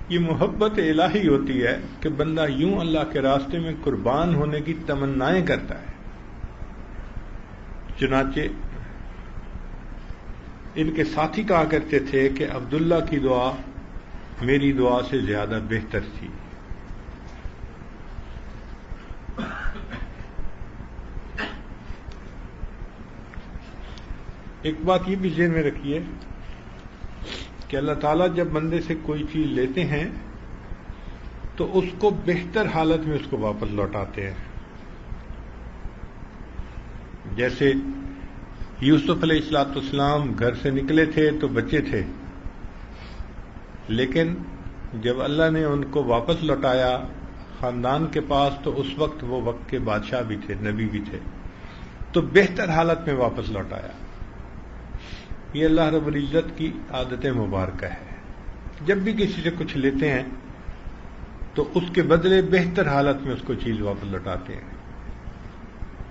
یہ محبت الہی ہوتی ہے کہ بندہ یوں اللہ کے راستے میں قربان ہونے کی تمنائیں کرتا ہے۔ چنانچہ ان کے ساتھی کہا کرتے تھے کہ عبداللہ کی دعا میری دعا سے زیادہ بہتر تھی۔ ایک بات یہ بھی ذہن میں رکھیے کہ اللہ تعالیٰ جب بندے سے کوئی چیز لیتے ہیں تو اس کو بہتر حالت میں اس کو واپس لوٹاتے ہیں۔ جیسے یوسف علیہ السلام گھر سے نکلے تھے تو بچے تھے، لیکن جب اللہ نے ان کو واپس لوٹایا خاندان کے پاس تو اس وقت وہ وقت کے بادشاہ بھی تھے، نبی بھی تھے، تو بہتر حالت میں واپس لوٹایا۔ یہ اللہ رب العزت کی عادت مبارکہ ہے، جب بھی کسی سے کچھ لیتے ہیں تو اس کے بدلے بہتر حالت میں اس کو چیز واپس لوٹاتے ہیں۔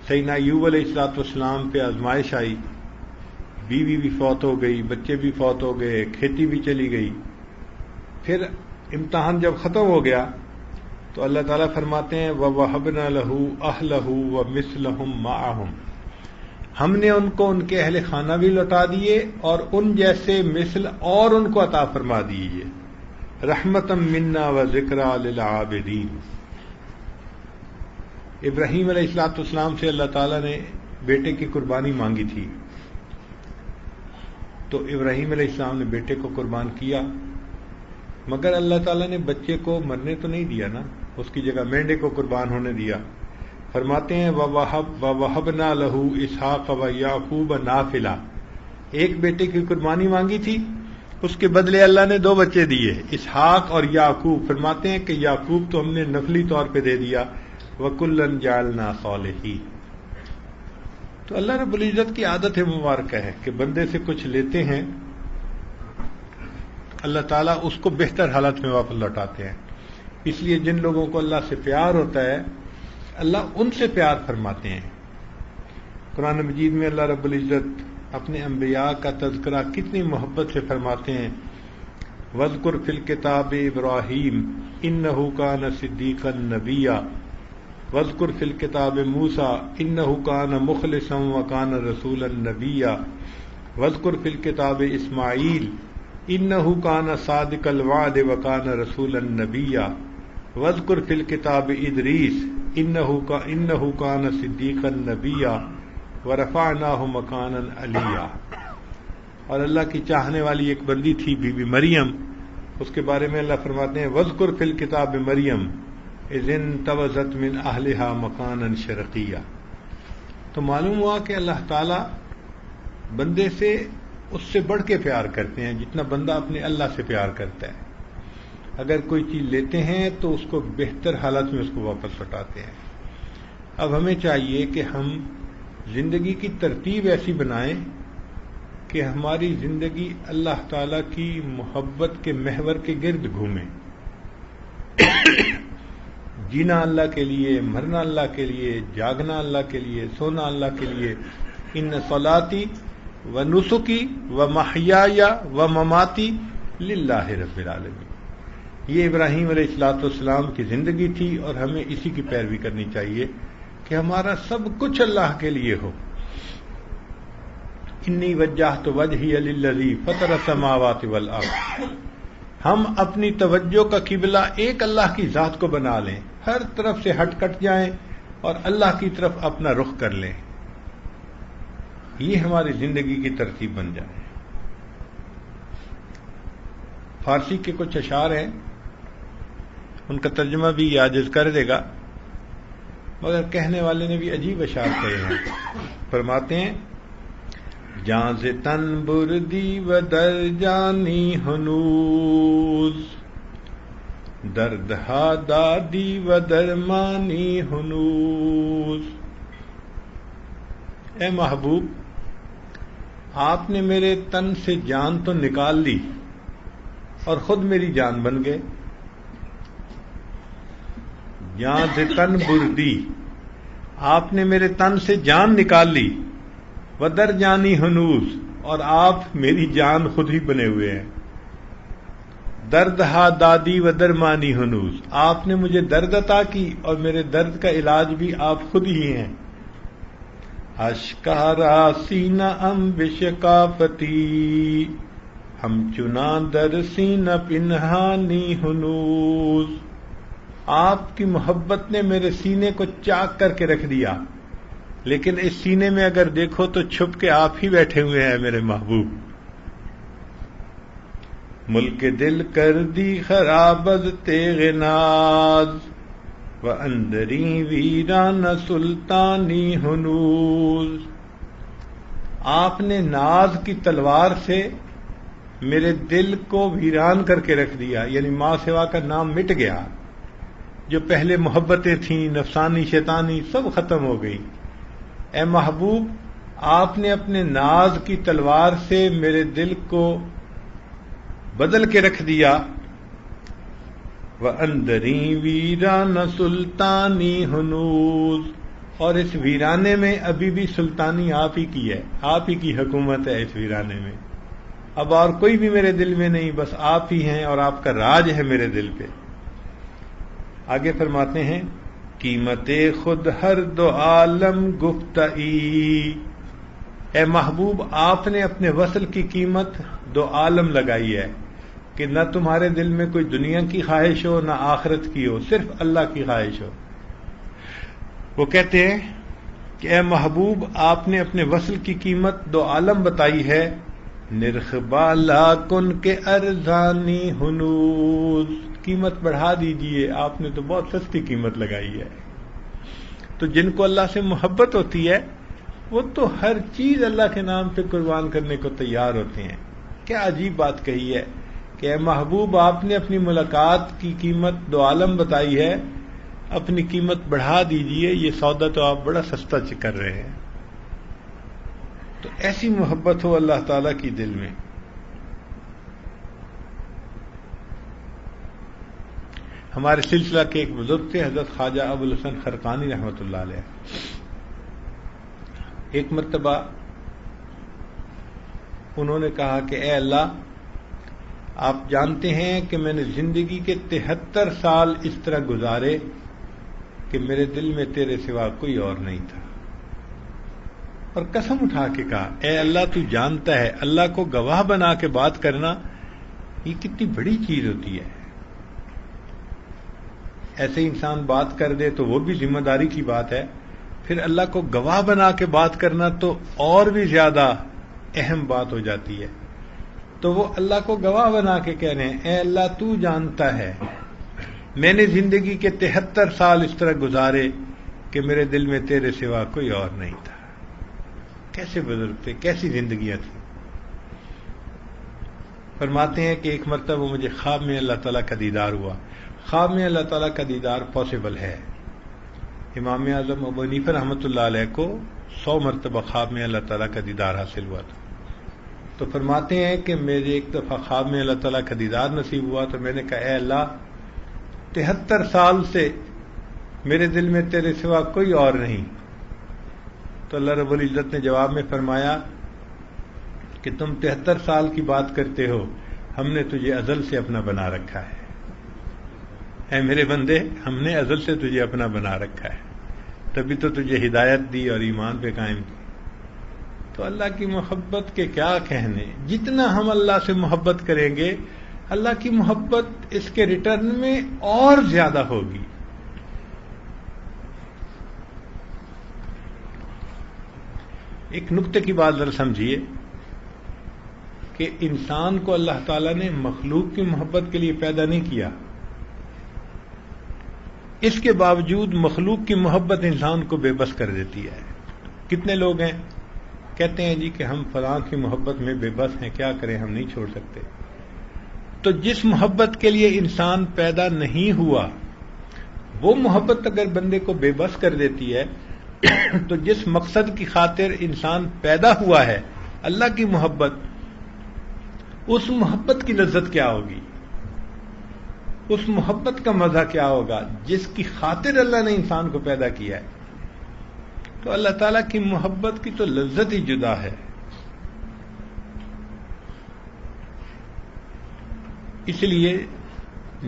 سیدنا ایوب علیہ السلام پہ آزمائش آئی، بیوی بھی فوت ہو گئی، بچے بھی فوت ہو گئے، کھیتی بھی چلی گئی۔ پھر امتحان جب ختم ہو گیا تو اللہ تعالیٰ فرماتے ہیں وَوَهَبْنَا لَهُ أَهْلَهُ وَمِثْلَهُمْ مَعَهُمْ، ہم نے ان کو ان کے اہل خانہ بھی لوٹا دیے اور ان جیسے مثل اور ان کو عطا فرما دیجیے، رحمتم منا و ذکرى للعابدین۔ ابراہیم علیہ السلام سے اللہ تعالیٰ نے بیٹے کی قربانی مانگی تھی، تو ابراہیم علیہ السلام نے بیٹے کو قربان کیا، مگر اللہ تعالیٰ نے بچے کو مرنے تو نہیں دیا نا، اس کی جگہ مینڈے کو قربان ہونے دیا۔ فرماتے ہیں وَوَهَبْنَا لَهُ إِسْحَاقَ وَيَعْقُوبَ نَافِلًا، ایک بیٹے کی قربانی مانگی تھی، اس کے بدلے اللہ نے 2 بچے دیے، اسحاق اور یعقوب۔ فرماتے ہیں کہ یعقوب تو ہم نے نفلی طور پہ دے دیا، وَكُلًّا جَعَلْنَا صَالِحِينَ۔ تو اللہ رب العزت کی عادت مبارکہ ہے کہ بندے سے کچھ لیتے ہیں، اللہ تعالیٰ اس کو بہتر حالت میں واپس لوٹاتے ہیں۔ اس لیے جن لوگوں کو اللہ سے پیار ہوتا ہے، اللہ ان سے پیار فرماتے ہیں۔ قرآن مجید میں اللہ رب العزت اپنے انبیاء کا تذکرہ کتنی محبت سے فرماتے ہیں۔ وَاذْكُرْ فِي الْكِتَابِ إِبْرَاهِيمَ إِنَّهُ كَانَ صِدِّيقًا نَبِيًّا وَاذْكُرْ فِي الْكِتَابِ مُوسَىٰ إِنَّهُ كَانَ مُخْلِصًا وَكَانَ رَسُولًا نَبِيًّا وَاذْكُرْ فِي الْكِتَابِ إِسْمَاعِيلَ إِنَّهُ كَانَ صَادِقَ الْوَعْدِ وَكَانَ رَسُولًا نَبِيًّا وَاذْكُرْ فِي الْكِتَابِ إِدْرِيسَ إِنَّهُ كَانَ صِدِّيقًا نَبِيًّا وَرَفَعْنَاهُ مَكَانًا عَلِيًّا۔ اور اللہ کی چاہنے والی ایک بندی تھی بی بی مریم، اس کے بارے میں اللہ فرماتے ہیں وَاذْكُرْ فِي الْكِتَابِ مریم اذ انتبذت من اہلہا مکانا شرقیہ۔ تو معلوم ہوا کہ اللہ تعالیٰ بندے سے اس سے بڑھ کے پیار کرتے ہیں جتنا بندہ اپنے اللہ سے پیار کرتا ہے۔ اگر کوئی چیز لیتے ہیں تو اس کو بہتر حالت میں اس کو واپس لوٹاتے ہیں۔ اب ہمیں چاہیے کہ ہم زندگی کی ترتیب ایسی بنائیں کہ ہماری زندگی اللہ تعالیٰ کی محبت کے محور کے گرد گھومے۔ جینا اللہ کے لیے، مرنا اللہ کے لیے، جاگنا اللہ کے لیے، سونا اللہ کے لیے۔ ان صلاتی و نسکی و محیای و مماتی للہ رب العالمین۔ یہ ابراہیم علیہ الصلوۃ والسلام کی زندگی تھی اور ہمیں اسی کی پیروی کرنی چاہیے کہ ہمارا سب کچھ اللہ کے لیے ہو۔ انی وجہت وجہی للذی فطر السماوات والارض، ہم اپنی توجہ کا قبلہ ایک اللہ کی ذات کو بنا لیں، ہر طرف سے ہٹ کٹ جائیں اور اللہ کی طرف اپنا رخ کر لیں، یہ ہماری زندگی کی ترتیب بن جائے۔ فارسی کے کچھ اشعار ہیں، ان کا ترجمہ بھی عاجز کر دے گا، مگر کہنے والے نے بھی عجیب اشعار کہے ہیں۔ فرماتے ہیں جاں ز تن بردی و در جانی ہنوز، درد ہا دادی و درمانی ہنوز۔ اے محبوب، آپ نے میرے تن سے جان تو نکال لی اور خود میری جان بن گئے۔ جاں ز تن بردی، آپ نے میرے تن سے جان نکال لی، ودر جانی ہنوز، اور آپ میری جان خود ہی بنے ہوئے ہیں۔ درد ہا دادی و درمانی ہنوز، آپ نے مجھے درد عطا کی اور میرے درد کا علاج بھی آپ خود ہی ہیں۔ اشکارا سینہ ام بشکافتی، ہم چنا در سینہ پنہانی ہنوز۔ آپ کی محبت نے میرے سینے کو چاک کر کے رکھ دیا، لیکن اس سینے میں اگر دیکھو تو چھپ کے آپ ہی بیٹھے ہوئے ہیں میرے محبوب۔ ملک دل کر دی خراب از تیغ ناز، و اندری ویران سلطانی ہنوز۔ آپ نے ناز کی تلوار سے میرے دل کو ویران کر کے رکھ دیا، یعنی ماں سوا کا نام مٹ گیا، جو پہلے محبتیں تھیں نفسانی شیطانی سب ختم ہو گئی۔ اے محبوب، آپ نے اپنے ناز کی تلوار سے میرے دل کو بدل کے رکھ دیا۔ وَأَنْدَرِي وِيرَانَ سُلْطَانِي ہنوز، اور اس ویرانے میں ابھی بھی سلطانی آپ ہی کی ہے، آپ ہی کی حکومت ہے اس ویرانے میں۔ اب اور کوئی بھی میرے دل میں نہیں، بس آپ ہی ہیں اور آپ کا راج ہے میرے دل پہ۔ آگے فرماتے ہیں قیمت خود ہر دو عالم گفتئی، اے محبوب آپ نے اپنے وصل کی قیمت دو عالم لگائی ہے کہ نہ تمہارے دل میں کوئی دنیا کی خواہش ہو نہ آخرت کی ہو، صرف اللہ کی خواہش ہو۔ وہ کہتے ہیں کہ اے محبوب آپ نے اپنے وصل کی قیمت دو عالم بتائی ہے، نرخ بالا کن کے ارزانی ہنوز، قیمت بڑھا دیجئے، آپ نے تو بہت سستی قیمت لگائی ہے۔ تو جن کو اللہ سے محبت ہوتی ہے وہ تو ہر چیز اللہ کے نام پہ قربان کرنے کو تیار ہوتے ہیں۔ کیا عجیب بات کہی ہے کہ اے محبوب، آپ نے اپنی ملاقات کی قیمت دو عالم بتائی ہے، اپنی قیمت بڑھا دیجئے، یہ سودا تو آپ بڑا سستا کر رہے ہیں۔ تو ایسی محبت ہو اللہ تعالی کی دل میں۔ ہمارے سلسلہ کے ایک بزرگ تھے حضرت خواجہ ابوالحسن خرقانی رحمۃ اللہ علیہ، ایک مرتبہ انہوں نے کہا کہ اے اللہ، آپ جانتے ہیں کہ میں نے زندگی کے 73 سال اس طرح گزارے کہ میرے دل میں تیرے سوا کوئی اور نہیں تھا، اور قسم اٹھا کے کہا اے اللہ تو جانتا ہے، اللہ کو گواہ بنا کے بات کرنا یہ کتنی بڑی چیز ہوتی ہے۔ ایسے انسان بات کر دے تو وہ بھی ذمہ داری کی بات ہے، پھر اللہ کو گواہ بنا کے بات کرنا تو اور بھی زیادہ اہم بات ہو جاتی ہے۔ تو وہ اللہ کو گواہ بنا کے کہہ رہے ہیں اے اللہ تو جانتا ہے میں نے زندگی کے 73 سال اس طرح گزارے کہ میرے دل میں تیرے سوا کوئی اور نہیں تھا۔ کیسے بزرگ تھے، کیسی زندگیاں تھیں۔ فرماتے ہیں کہ ایک مرتبہ مجھے خواب میں اللہ تعالیٰ کا دیدار ہوا۔ خواب میں اللہ تعالیٰ کا دیدار پاسبل ہے۔ امام اعظم ابو حنیفہ رحمۃ اللہ علیہ کو 100 مرتبہ خواب میں اللہ تعالیٰ کا دیدار حاصل ہوا تھا۔ تو فرماتے ہیں کہ میرے ایک دفعہ خواب میں اللہ تعالیٰ کا دیدار نصیب ہوا تو میں نے کہا اے اللہ 73 سال سے میرے دل میں تیرے سوا کوئی اور نہیں۔ تو اللہ رب العزت نے جواب میں فرمایا کہ تم 73 سال کی بات کرتے ہو، ہم نے تجھے ازل سے اپنا بنا رکھا ہے۔ اے میرے بندے، ہم نے ازل سے تجھے اپنا بنا رکھا ہے، تبھی تو تجھے ہدایت دی اور ایمان پہ قائم کی۔ تو اللہ کی محبت کے کیا کہنے، جتنا ہم اللہ سے محبت کریں گے اللہ کی محبت اس کے ریٹرن میں اور زیادہ ہوگی۔ ایک نقطے کی بات ذرا سمجھیے کہ انسان کو اللہ تعالیٰ نے مخلوق کی محبت کے لیے پیدا نہیں کیا، اس کے باوجود مخلوق کی محبت انسان کو بے بس کر دیتی ہے۔ کتنے لوگ ہیں کہتے ہیں جی کہ ہم فلاں کی محبت میں بے بس ہیں، کیا کریں، ہم نہیں چھوڑ سکتے۔ تو جس محبت کے لیے انسان پیدا نہیں ہوا وہ محبت اگر بندے کو بے بس کر دیتی ہے تو جس مقصد کی خاطر انسان پیدا ہوا ہے اللہ کی محبت، اس محبت کی لذت کیا ہوگی، اس محبت کا مزہ کیا ہوگا جس کی خاطر اللہ نے انسان کو پیدا کیا ہے۔ تو اللہ تعالیٰ کی محبت کی تو لذت ہی جدا ہے۔ اس لیے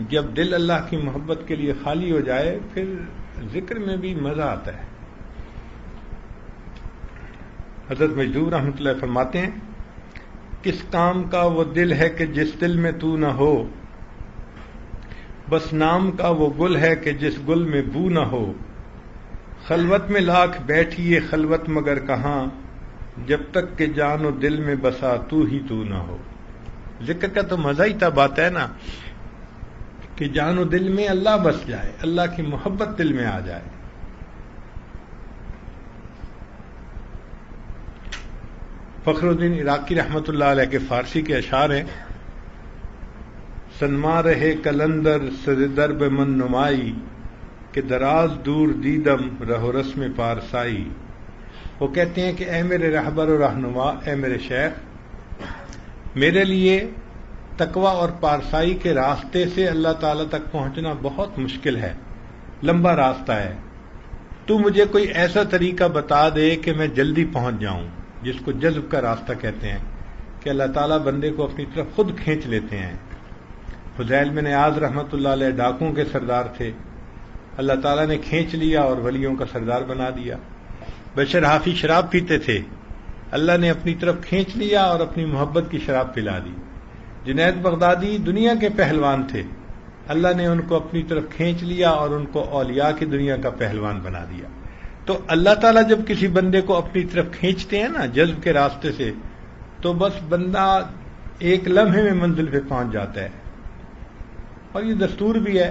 جب دل اللہ کی محبت کے لیے خالی ہو جائے پھر ذکر میں بھی مزہ آتا ہے۔ حضرت مجذوب رحمۃ اللہ فرماتے ہیں کس کام کا وہ دل ہے کہ جس دل میں تو نہ ہو، بس نام کا وہ گل ہے کہ جس گل میں بو نہ ہو، خلوت میں لاکھ بیٹھیے خلوت مگر کہاں، جب تک کہ جان و دل میں بسا تو ہی تو نہ ہو۔ ذکر کا تو مزہ ہی تب آتا ہے نا کہ جان و دل میں اللہ بس جائے، اللہ کی محبت دل میں آ جائے۔ فخر الدین عراقی رحمۃ اللہ علیہ کے فارسی کے اشعار ہیں سنما رہے کلندر سر درب من نمائی، کہ دراز دور دیدم رہو رسم پارسائی۔ وہ کہتے ہیں کہ اے میرے رہبر و رہنما، اے میرے شیخ، میرے لیے تقویٰ اور پارسائی کے راستے سے اللہ تعالیٰ تک پہنچنا بہت مشکل ہے، لمبا راستہ ہے۔ تو مجھے کوئی ایسا طریقہ بتا دے کہ میں جلدی پہنچ جاؤں، جس کو جذب کا راستہ کہتے ہیں، کہ اللہ تعالیٰ بندے کو اپنی طرف خود کھینچ لیتے ہیں۔ فضیل بن عیاض رحمۃ اللہ علیہ ڈاکوؤں کے سردار تھے، اللہ تعالیٰ نے کھینچ لیا اور ولیوں کا سردار بنا دیا۔ بشر حافی شراب پیتے تھے، اللہ نے اپنی طرف کھینچ لیا اور اپنی محبت کی شراب پلا دی۔ جنید بغدادی دنیا کے پہلوان تھے، اللہ نے ان کو اپنی طرف کھینچ لیا اور ان کو اولیاء کی دنیا کا پہلوان بنا دیا۔ تو اللہ تعالیٰ جب کسی بندے کو اپنی طرف کھینچتے ہیں نا جذب کے راستے سے، تو بس بندہ ایک لمحے میں منزل پہ پہنچ جاتا ہے. اور یہ دستور بھی ہے.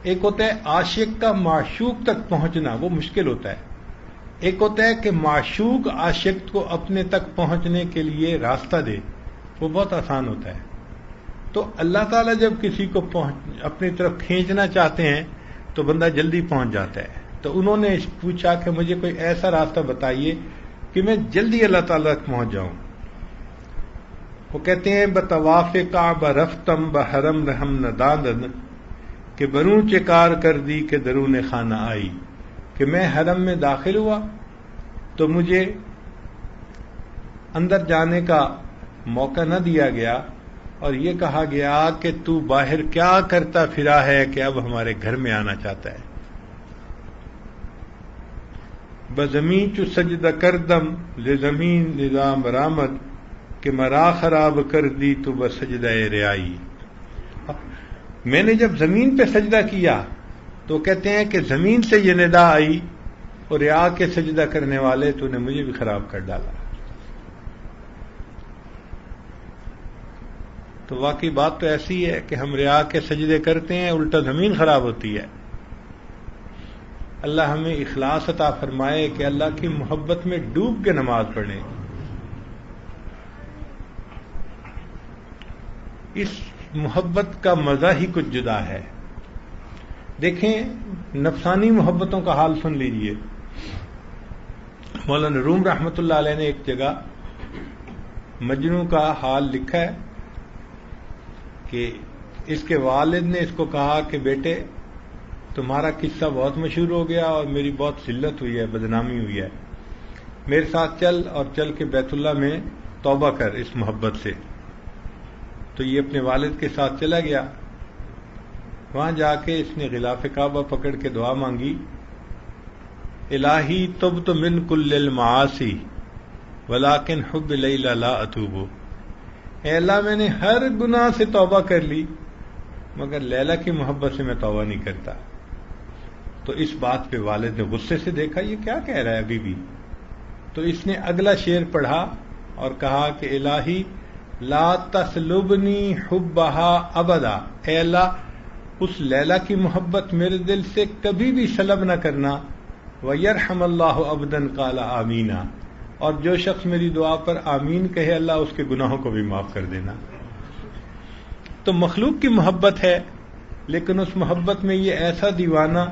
ایک ہوتا ہے عاشق کا معشوق تک پہنچنا، وہ مشکل ہوتا ہے. ایک ہوتا ہے کہ معشوق عاشق کو اپنے تک پہنچنے کے لیے راستہ دے، وہ بہت آسان ہوتا ہے. تو اللہ تعالیٰ جب کسی کو اپنی طرف کھینچنا چاہتے ہیں تو بندہ جلدی پہنچ جاتا ہے. تو انہوں نے پوچھا کہ مجھے کوئی ایسا راستہ بتائیے کہ میں جلدی اللہ تعالیٰ تک پہنچ جاؤں. وہ کہتے ہیں بطواف کعبہ رفتم بحرم رحم ندادن کہ بروں چکار کر دی کہ درون خانہ آئی، کہ میں حرم میں داخل ہوا تو مجھے اندر جانے کا موقع نہ دیا گیا اور یہ کہا گیا کہ تو باہر کیا کرتا پھرا ہے کہ اب ہمارے گھر میں آنا چاہتا ہے. بزمین چو سجدہ کردم لزمین نظام برآمد کہ مرا خراب کر دی تو بسجدہ ریائی. میں نے جب زمین پہ سجدہ کیا تو کہتے ہیں کہ زمین سے یہ ندا آئی اور ریا کے سجدہ کرنے والے تو نے مجھے بھی خراب کر ڈالا. تو واقعی بات تو ایسی ہے کہ ہم ریا کے سجدے کرتے ہیں، الٹا زمین خراب ہوتی ہے. اللہ ہمیں اخلاص عطا فرمائے کہ اللہ کی محبت میں ڈوب کے نماز پڑھیں. اس محبت کا مزہ ہی کچھ جدا ہے. دیکھیں نفسانی محبتوں کا حال سن لیجئے. مولانا روم رحمۃ اللہ علیہ نے ایک جگہ مجنو کا حال لکھا ہے کہ اس کے والد نے اس کو کہا کہ بیٹے تمہارا قصہ بہت مشہور ہو گیا اور میری بہت ذلت ہوئی ہے، بدنامی ہوئی ہے، میرے ساتھ چل اور چل کے بیت اللہ میں توبہ کر اس محبت سے. تو یہ اپنے والد کے ساتھ چلا گیا. وہاں جا کے اس نے غلاف کعبہ پکڑ کے دعا مانگی، الہی تبت من کل المعاصی ولکن حب لیلا لا اتوب. اے اللہ میں نے ہر گناہ سے توبہ کر لی مگر لیلا کی محبت سے میں توبہ نہیں کرتا. تو اس بات پہ والد نے غصے سے دیکھا یہ کیا کہہ رہا ہے ابھی بھی. تو اس نے اگلا شعر پڑھا اور کہا کہ الہی لا تسلبنی حبہا ابدا. اے اللہ اس لیلا کی محبت میرے دل سے کبھی بھی سلب نہ کرنا. وَيَرْحَمَ اللَّهُ عَبْدًا قَالَ آمینہ. اور جو شخص میری دعا پر آمین کہے اللہ اس کے گناہوں کو بھی معاف کر دینا. تو مخلوق کی محبت ہے لیکن اس محبت میں یہ ایسا دیوانہ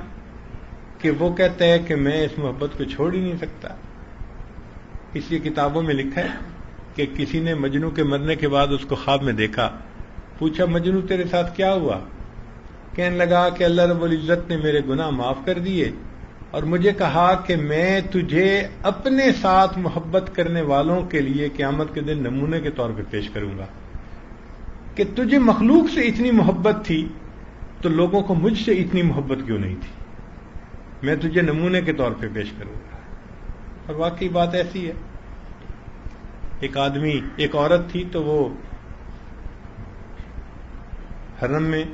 کہ وہ کہتا ہے کہ میں اس محبت کو چھوڑ ہی نہیں سکتا. اس لیے کتابوں میں لکھا ہے کہ کسی نے مجنو کے مرنے کے بعد اس کو خواب میں دیکھا. پوچھا مجنو تیرے ساتھ کیا ہوا؟ کہنے لگا کہ اللہ رب العزت نے میرے گناہ معاف کر دیے اور مجھے کہا کہ میں تجھے اپنے ساتھ محبت کرنے والوں کے لیے قیامت کے دن نمونے کے طور پہ پیش کروں گا. کہ تجھے مخلوق سے اتنی محبت تھی تو لوگوں کو مجھ سے اتنی محبت کیوں نہیں تھی؟ میں تجھے نمونے کے طور پہ پیش کروں گا. اور واقعی بات ایسی ہے. ایک عورت تھی تو وہ حرم میں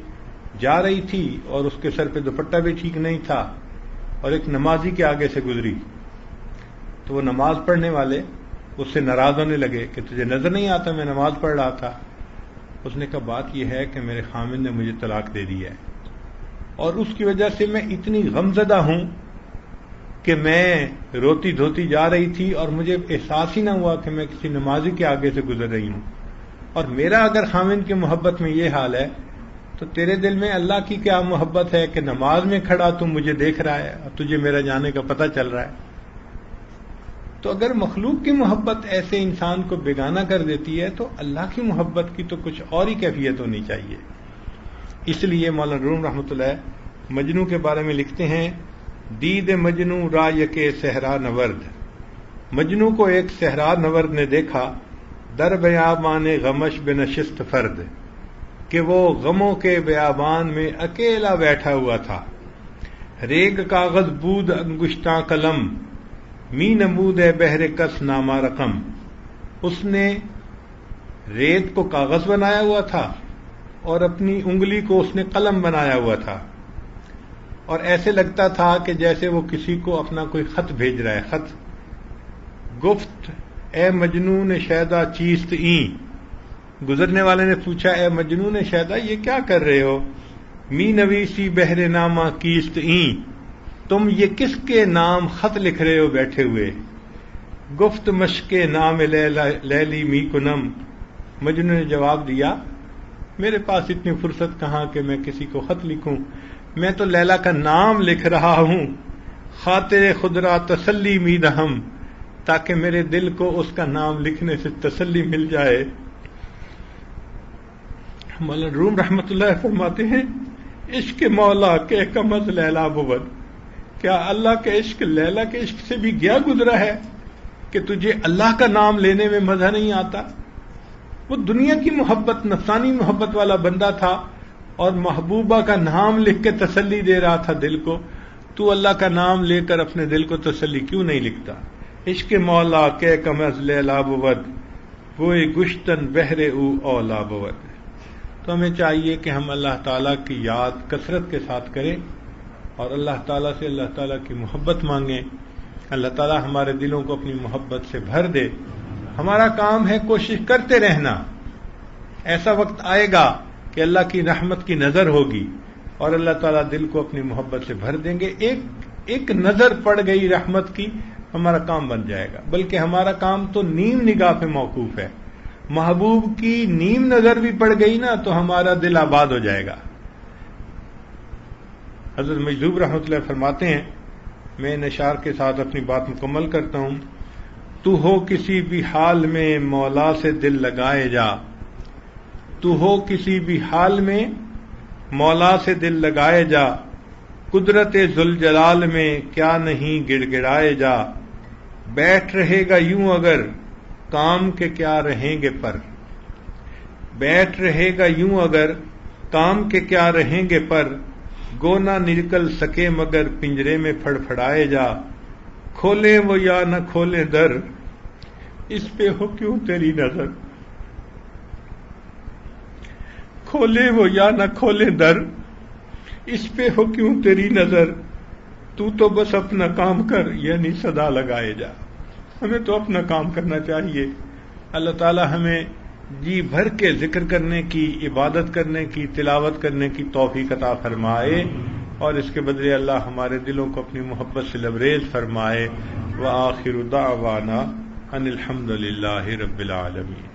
جا رہی تھی اور اس کے سر پہ دوپٹہ بھی ٹھیک نہیں تھا اور ایک نمازی کے آگے سے گزری تو وہ نماز پڑھنے والے اس سے ناراض ہونے لگے کہ تجھے نظر نہیں آتا میں نماز پڑھ رہا تھا. اس نے کہا بات یہ ہے کہ میرے خامن نے مجھے طلاق دے دی ہے اور اس کی وجہ سے میں اتنی غمزدہ ہوں کہ میں روتی دھوتی جا رہی تھی اور مجھے احساس ہی نہ ہوا کہ میں کسی نمازی کے آگے سے گزر رہی ہوں. اور میرا اگر خامن کی محبت میں یہ حال ہے تو تیرے دل میں اللہ کی کیا محبت ہے کہ نماز میں کھڑا تم مجھے دیکھ رہا ہے اور تجھے میرا جانے کا پتہ چل رہا ہے. تو اگر مخلوق کی محبت ایسے انسان کو بیگانہ کر دیتی ہے تو اللہ کی محبت کی تو کچھ اور ہی کیفیت ہونی چاہیے. اس لیے مولانا روم رحمۃ اللہ مجنو کے بارے میں لکھتے ہیں دید مجنو رائے کے صحرا نورد. مجنو کو ایک صحرا نورد نے دیکھا در بیابان غمش بنشست فرد کہ وہ غموں کے بیابان میں اکیلا بیٹھا ہوا تھا. ریگ کاغذ بود انگشتاں قلم می نمود ہے بہر کس نامہ رقم. اس نے ریت کو کاغذ بنایا ہوا تھا اور اپنی انگلی کو اس نے قلم بنایا ہوا تھا اور ایسے لگتا تھا کہ جیسے وہ کسی کو اپنا کوئی خط بھیج رہا ہے. خط گفت اے مجنون شیدا چیست این، گزرنے والے نے پوچھا اے مجنون شیدا یہ کیا کر رہے ہو؟ می نویسی بہر نامہ کیست این، تم یہ کس کے نام خط لکھ رہے ہو بیٹھے ہوئے؟ گفت مشق نام لیلی می کنم، مجنون نے جواب دیا میرے پاس اتنی فرصت کہاں کہ میں کسی کو خط لکھوں، میں تو لیلا کا نام لکھ رہا ہوں، خاطر خود را تسلی می دہم، تاکہ میرے دل کو اس کا نام لکھنے سے تسلی مل جائے۔ مولانا روم رحمت اللہ فرماتے ہیں عشق مولا کے کم از لیلا بود، کیا اللہ کے عشق لیلا کے عشق سے بھی گیا گزرا ہے کہ تجھے اللہ کا نام لینے میں مزہ نہیں آتا؟ وہ دنیا کی محبت، نفسانی محبت والا بندہ تھا اور محبوبہ کا نام لکھ کے تسلی دے رہا تھا دل کو، تو اللہ کا نام لے کر اپنے دل کو تسلی کیوں نہیں لکھتا؟ عشق مولا کے کم از لیلا بود، گوئے گشتن بہر او اولا بود۔ تو ہمیں چاہیے کہ ہم اللہ تعالیٰ کی یاد کثرت کے ساتھ کریں اور اللہ تعالیٰ سے اللہ تعالیٰ کی محبت مانگیں، اللہ تعالیٰ ہمارے دلوں کو اپنی محبت سے بھر دے۔ ہمارا کام ہے کوشش کرتے رہنا، ایسا وقت آئے گا کہ اللہ کی رحمت کی نظر ہوگی اور اللہ تعالیٰ دل کو اپنی محبت سے بھر دیں گے۔ ایک نظر پڑ گئی رحمت کی، ہمارا کام بن جائے گا، بلکہ ہمارا کام تو نیم نگاہ پہ موقوف ہے۔ محبوب کی نیم نظر بھی پڑ گئی نا تو ہمارا دل آباد ہو جائے گا۔ حضرت مجذوب رحمۃ اللہ فرماتے ہیں، میں ان اشعار کے ساتھ اپنی بات مکمل کرتا ہوں، تو ہو کسی بھی حال میں مولا سے دل لگائے جا، تو ہو کسی بھی حال میں مولا سے دل لگائے جا، قدرت ذوالجلال میں کیا نہیں گڑ گڑائے جا، بیٹھ رہے گا یوں اگر کام کے کیا رہیں گے پر، بیٹھ رہے گا یوں اگر کام کے کیا رہیں گے پر، گو نہ نکل سکے مگر پنجرے میں پھڑ پھڑائے جا، کھولے وہ یا نہ کھولے در، اس پہ ہو کیوں تیری نظر، کھولے وہ یا نہ کھولے در، اس پہ ہو کیوں تیری نظر، تو بس اپنا کام کر یعنی صدا لگائے جا۔ ہمیں تو اپنا کام کرنا چاہیے۔ اللہ تعالی ہمیں جی بھر کے ذکر کرنے کی، عبادت کرنے کی، تلاوت کرنے کی توفیق عطا فرمائے اور اس کے بدلے اللہ ہمارے دلوں کو اپنی محبت سے لبریز فرمائے۔ وآخر دعوانا ان الحمد للہ رب العالمین۔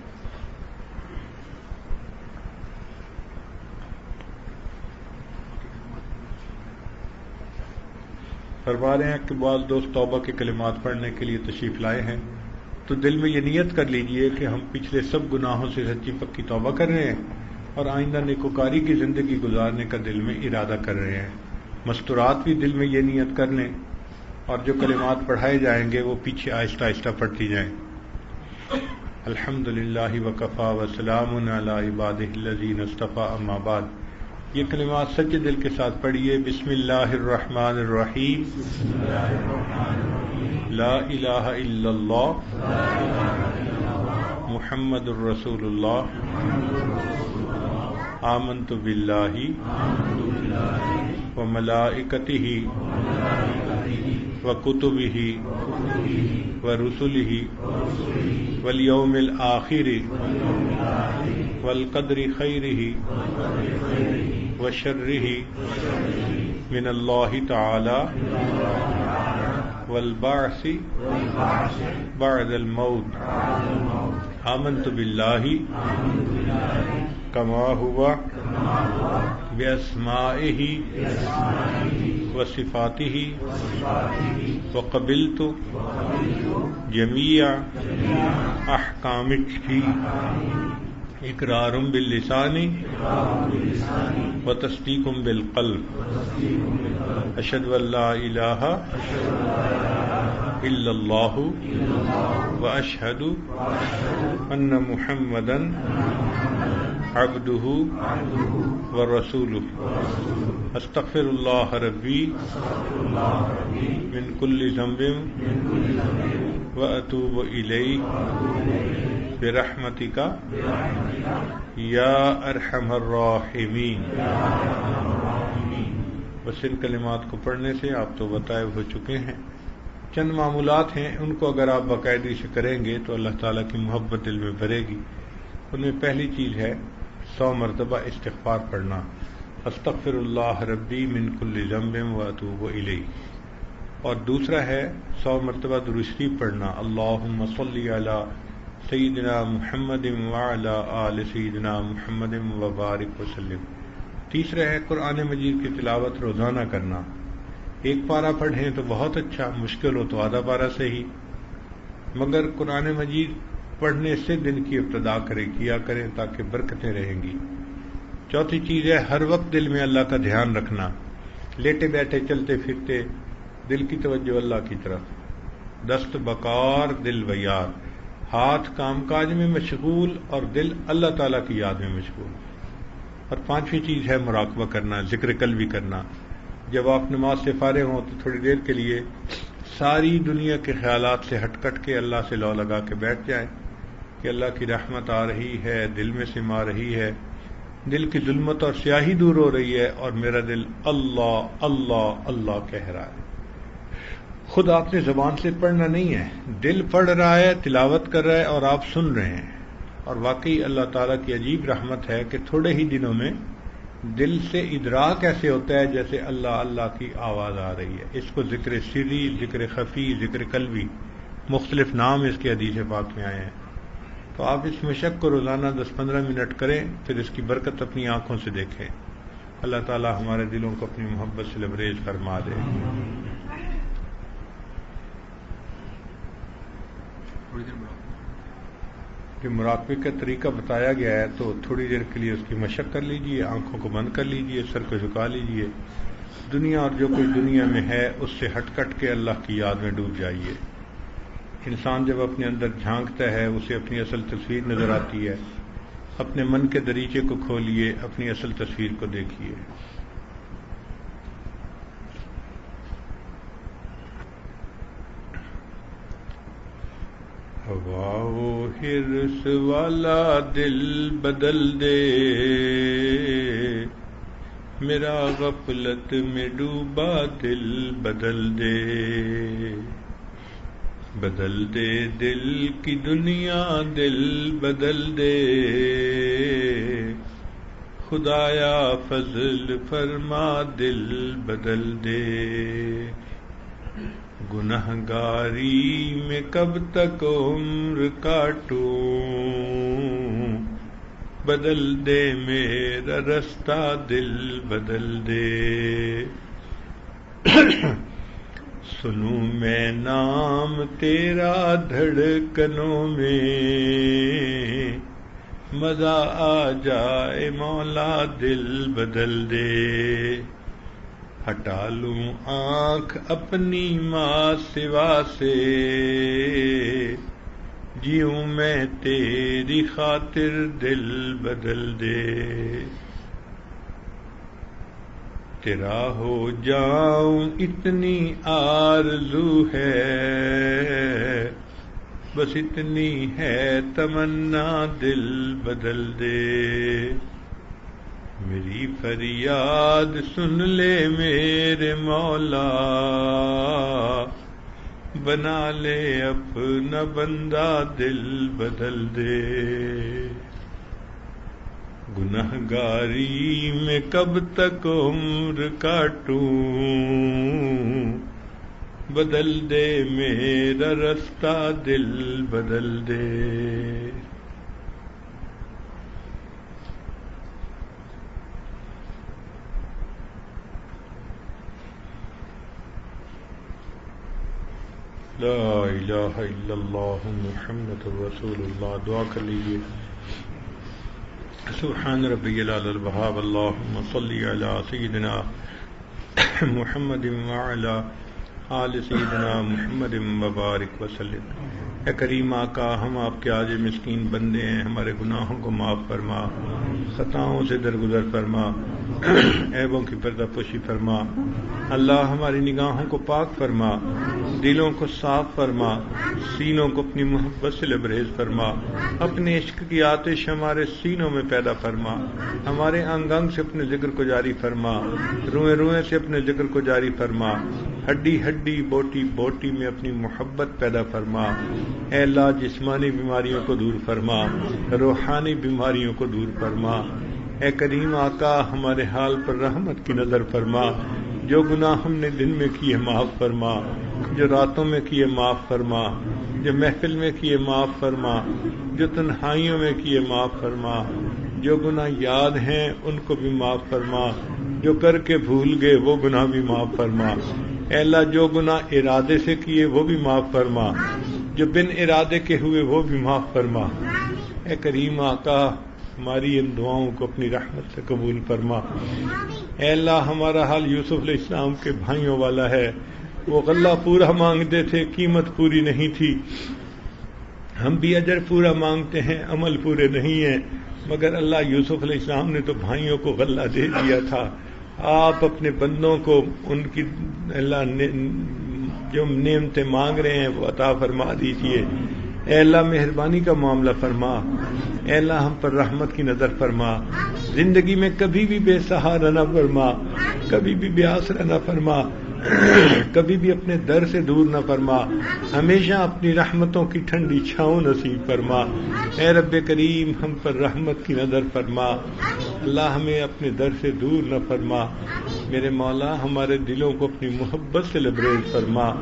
فرما رہے ہیں کہ بعض دوست توبہ کے کلمات پڑھنے کے لیے تشریف لائے ہیں، تو دل میں یہ نیت کر لیجئے کہ ہم پچھلے سب گناہوں سے سچی پکی توبہ کر رہے ہیں اور آئندہ نیکوکاری کی زندگی گزارنے کا دل میں ارادہ کر رہے ہیں۔ مستورات بھی دل میں یہ نیت کر لیں اور جو کلمات پڑھائے جائیں گے وہ پیچھے آہستہ آہستہ پڑھتی جائیں۔ الحمدللہ وکفا وسلام علی عبادہ الذین اصطفیٰ، اما بعد۔ یہ کلمات سچے دل کے ساتھ پڑھیے۔ بسم اللہ الرحمن الرحیم، لا الہ الا اللہ محمد الرسول اللہ، آمنت باللہ وملائکتہ وکتبہ ورسلہ والیوم الآخر والقدر خیرہ وشرہ من اللہ تعالی والبعث بعد الموت، آمنت باللہ کما ہوا باسمائہ وصفاتہ وقبلت جمیع احکامہ اقرار باللسان وتصدیق بالقلب، اشہد ان لا الہ الا اللہ واشہد ان محمدا عبدہ ورسولہ، استغفر اللہ ربی من کل ذنب واتوب الیہ برحمتک یا ارحم الراحمین۔ بس ان کلمات کو پڑھنے سے آپ تو بتائے ہو چکے ہیں چند معمولات ہیں، ان کو اگر آپ باقاعدگی سے کریں گے تو اللہ تعالیٰ کی محبت دل میں بھرے گی۔ ان میں پہلی چیز ہے 100 مرتبہ استغفار پڑھنا، استغفر اللہ ربی من کل ذنب واتوب الیہ، اور دوسرا ہے 100 مرتبہ درود شریف پڑھنا، اللہم صلی علی سیدنا محمد وعلی آل سیدنا محمد وبارک وسلم۔ تیسرا ہے قرآن مجید کی تلاوت روزانہ کرنا، ایک پارہ پڑھیں تو بہت اچھا، مشکل ہو تو آدھا پارہ سے ہی، مگر قرآن مجید پڑھنے سے دن کی ابتدا کیا کریں تاکہ برکتیں رہیں گی۔ چوتھی چیز ہے ہر وقت دل میں اللہ کا دھیان رکھنا، لیٹے بیٹھے چلتے پھرتے دل کی توجہ اللہ کی طرف، دست بکار دل بیار، ہاتھ کام کاج میں مشغول اور دل اللہ تعالیٰ کی یاد میں مشغول۔ اور پانچویں چیز ہے مراقبہ کرنا، ذکر قلبی کرنا، جب آپ نماز سے فارغ ہوں تو تھوڑی دیر کے لیے ساری دنیا کے خیالات سے ہٹ کٹ کے اللہ سے لو لگا کے بیٹھ جائیں کہ اللہ کی رحمت آ رہی ہے، دل میں سما رہی ہے، دل کی ظلمت اور سیاہی دور ہو رہی ہے، اور میرا دل اللہ اللہ اللہ کہہ رہا ہے۔ خود آپ نے زبان سے پڑھنا نہیں ہے، دل پڑھ رہا ہے، تلاوت کر رہا ہے اور آپ سن رہے ہیں۔ اور واقعی اللہ تعالیٰ کی عجیب رحمت ہے کہ تھوڑے ہی دنوں میں دل سے ادراک ایسے ہوتا ہے جیسے اللہ اللہ کی آواز آ رہی ہے۔ اس کو ذکر سری، ذکر خفی، ذکر قلبی، مختلف نام اس کے حدیث پاک میں آئے ہیں۔ تو آپ اس مشق کو روزانہ 10-15 منٹ کریں، پھر اس کی برکت اپنی آنکھوں سے دیکھیں۔ اللہ تعالیٰ ہمارے دلوں کو اپنی محبت سے لبریز فرما دے۔ کہ مراقبے کا طریقہ بتایا گیا ہے تو تھوڑی دیر کے لیے اس کی مشق کر لیجئے، آنکھوں کو بند کر لیجئے، سر کو جھکا لیجئے، دنیا اور جو کچھ دنیا میں ہے اس سے ہٹ کٹ کے اللہ کی یاد میں ڈوب جائیے۔ انسان جب اپنے اندر جھانکتا ہے اسے اپنی اصل تصویر نظر آتی ہے۔ اپنے من کے دریچے کو کھولیے، اپنی اصل تصویر کو دیکھیے۔ ہوا و حرص والا دل بدل دے، میرا غفلت میں ڈوبا دل بدل دے، بدل دے دل کی دنیا دل بدل دے، خدایا فضل فرما دل بدل دے، گنہگاری میں کب تک عمر کاٹوں، بدل دے میرا رستہ دل بدل دے، سنوں میں نام تیرا دھڑکنوں میں، مزہ آ جائے مولا دل بدل دے، ہٹا لوں آنکھ اپنی ماں سوا سے، جیوں میں تیری خاطر دل بدل دے، تیرا ہو جاؤں اتنی آرزو ہے، بس اتنی ہے تمنا دل بدل دے، میری فریاد سن لے میرے مولا، بنا لے اپنا بندہ دل بدل دے، گنہگاری میں کب تک عمر کاٹوں، بدل دے میرا رستہ دل بدل دے، لا الہ الا اللہ محمد رسول اللہ۔ دعا کر لیجیے۔ سبحان ربی العلی الوہاب، اللہم صلی علی سیدنا محمد وعلی آل سیدنا محمد وبارک وسلم۔ اے کریم آقا، ہم آپ کے عاجز مسکین بندے ہیں، ہمارے گناہوں کو معاف فرما، خطاؤں سے درگزر فرما، عیبوں کی پردہ پوشی فرما۔ اللہ ہماری نگاہوں کو پاک فرما، دلوں کو صاف فرما، سینوں کو اپنی محبت سے لبریز فرما، اپنے عشق کی آتش ہمارے سینوں میں پیدا فرما، ہمارے انگ انگ سے اپنے ذکر کو جاری فرما، روئیں روئیں سے اپنے ذکر کو جاری فرما، ہڈی ہڈی بوٹی بوٹی میں اپنی محبت پیدا فرما. اے اللہ جسمانی بیماریوں کو دور فرما، روحانی بیماریوں کو دور فرما. اے کریم آقا ہمارے حال پر رحمت کی نظر فرما. جو گناہ ہم نے دن میں کیے معاف فرما، جو راتوں میں کیے معاف فرما، جو محفل میں کیے معاف فرما، جو تنہائیوں میں کیے معاف فرما. جو گناہ یاد ہیں ان کو بھی معاف فرما، جو کر کے بھول گئے وہ گناہ بھی معاف فرما. اے اللہ جو گناہ ارادے سے کیے وہ بھی معاف فرما، جو بن ارادے کے ہوئے وہ بھی معاف فرما. اے کریم آقا ہماری ان دعاؤں کو اپنی رحمت سے قبول فرما. اے اللہ ہمارا حال یوسف علیہ السلام کے بھائیوں والا ہے. وہ غلہ پورا مانگتے تھے، قیمت پوری نہیں تھی. ہم بھی اجر پورا مانگتے ہیں، عمل پورے نہیں ہیں. مگر اللہ یوسف علیہ السلام نے تو بھائیوں کو غلہ دے دیا تھا. آپ اپنے بندوں کو ان کی اللہ نے جو نعمتیں مانگ رہے ہیں وہ عطا فرما دیجیے. اے اللہ مہربانی کا معاملہ فرما. اے اللہ ہم پر رحمت کی نظر فرما. زندگی میں کبھی بھی بے سہارا نہ فرما، کبھی بھی بے آسرا نہ فرما، کبھی بھی اپنے در سے دور نہ فرما. ہمیشہ اپنی رحمتوں کی ٹھنڈی چھاؤں نصیب فرما. اے رب کریم ہم پر رحمت کی نظر فرما. اللہ ہمیں اپنے در سے دور نہ فرما. میرے مولا ہمارے دلوں کو اپنی محبت سے لبریز فرما.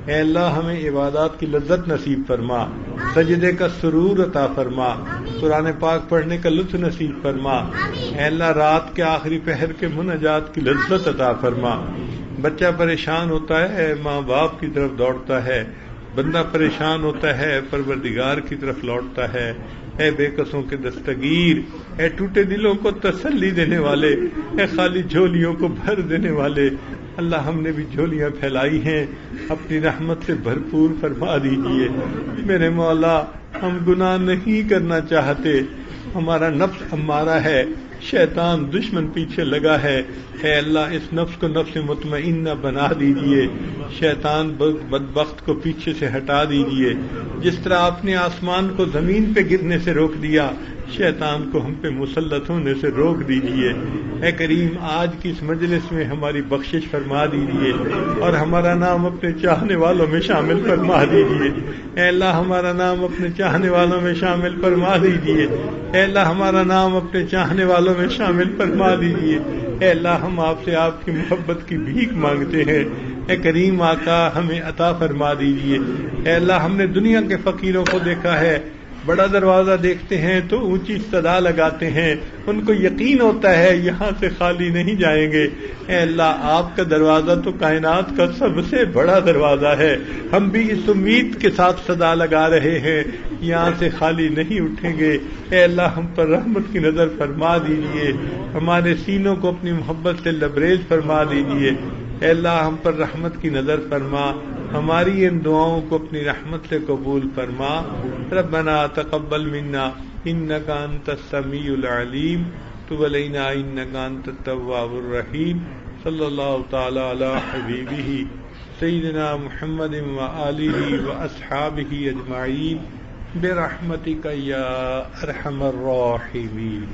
اے اللہ ہمیں عبادات کی لذت نصیب فرما، سجدے کا سرور عطا فرما، قرآن پاک پڑھنے کا لطف نصیب فرما. اے اللہ رات کے آخری پہر کے مناجات کی لذت عطا فرما. بچہ پریشان ہوتا ہے ماں باپ کی طرف دوڑتا ہے، بندہ پریشان ہوتا ہے پروردگار کی طرف لوٹتا ہے. اے بے قصوں کے دستگیر، اے ٹوٹے دلوں کو تسلی دینے والے، اے خالی جھولیوں کو بھر دینے والے، اللہ ہم نے بھی جھولیاں پھیلائی ہیں، اپنی رحمت سے بھرپور فرما دیجیے. میرے مولا ہم گناہ نہیں کرنا چاہتے، ہمارا نفس ہمارا ہے، شیطان دشمن پیچھے لگا ہے. اے اللہ اس نفس کو نفس مطمئنہ بنا دیجئے، شیطان بدبخت کو پیچھے سے ہٹا دیجئے. جس طرح آپ نے آسمان کو زمین پہ گرنے سے روک دیا، شیطان کو ہم پہ مسلط ہونے سے روک دیجئے. اے کریم آج کی اس مجلس میں ہماری بخشش فرما دیجئے اور ہمارا نام اپنے چاہنے والوں میں شامل فرما دیجئے. اے اللہ ہمارا نام اپنے چاہنے والوں میں شامل فرما دیجئے. اے اللہ ہمارا نام اپنے چاہنے والوں میں شامل فرما دیجئے. اے اللہ ہم آپ سے آپ کی محبت کی بھیک مانگتے ہیں. اے کریم آقا ہمیں عطا فرما دیجئے. اے اللہ ہم نے دنیا کے فقیروں کو دیکھا ہے، بڑا دروازہ دیکھتے ہیں تو اونچی صدا لگاتے ہیں، ان کو یقین ہوتا ہے یہاں سے خالی نہیں جائیں گے. اے اللہ آپ کا دروازہ تو کائنات کا سب سے بڑا دروازہ ہے. ہم بھی اس امید کے ساتھ صدا لگا رہے ہیں یہاں سے خالی نہیں اٹھیں گے. اے اللہ ہم پر رحمت کی نظر فرما دیجئے، ہمارے سینوں کو اپنی محبت سے لبریز فرما دیجئے. اے اللہ ہم پر رحمت کی نظر فرما، ہماری ان دعاؤں کو اپنی رحمت سے قبول فرما. ربنا تقبل منا انک انت السمیع العلیم تب علینا انک انت التواب الرحیم. صلی اللہ تعالی علی حبیبہ سیدنا محمد وآلہ واصحابہ اجمعین برحمتک یا ارحم الراحمین.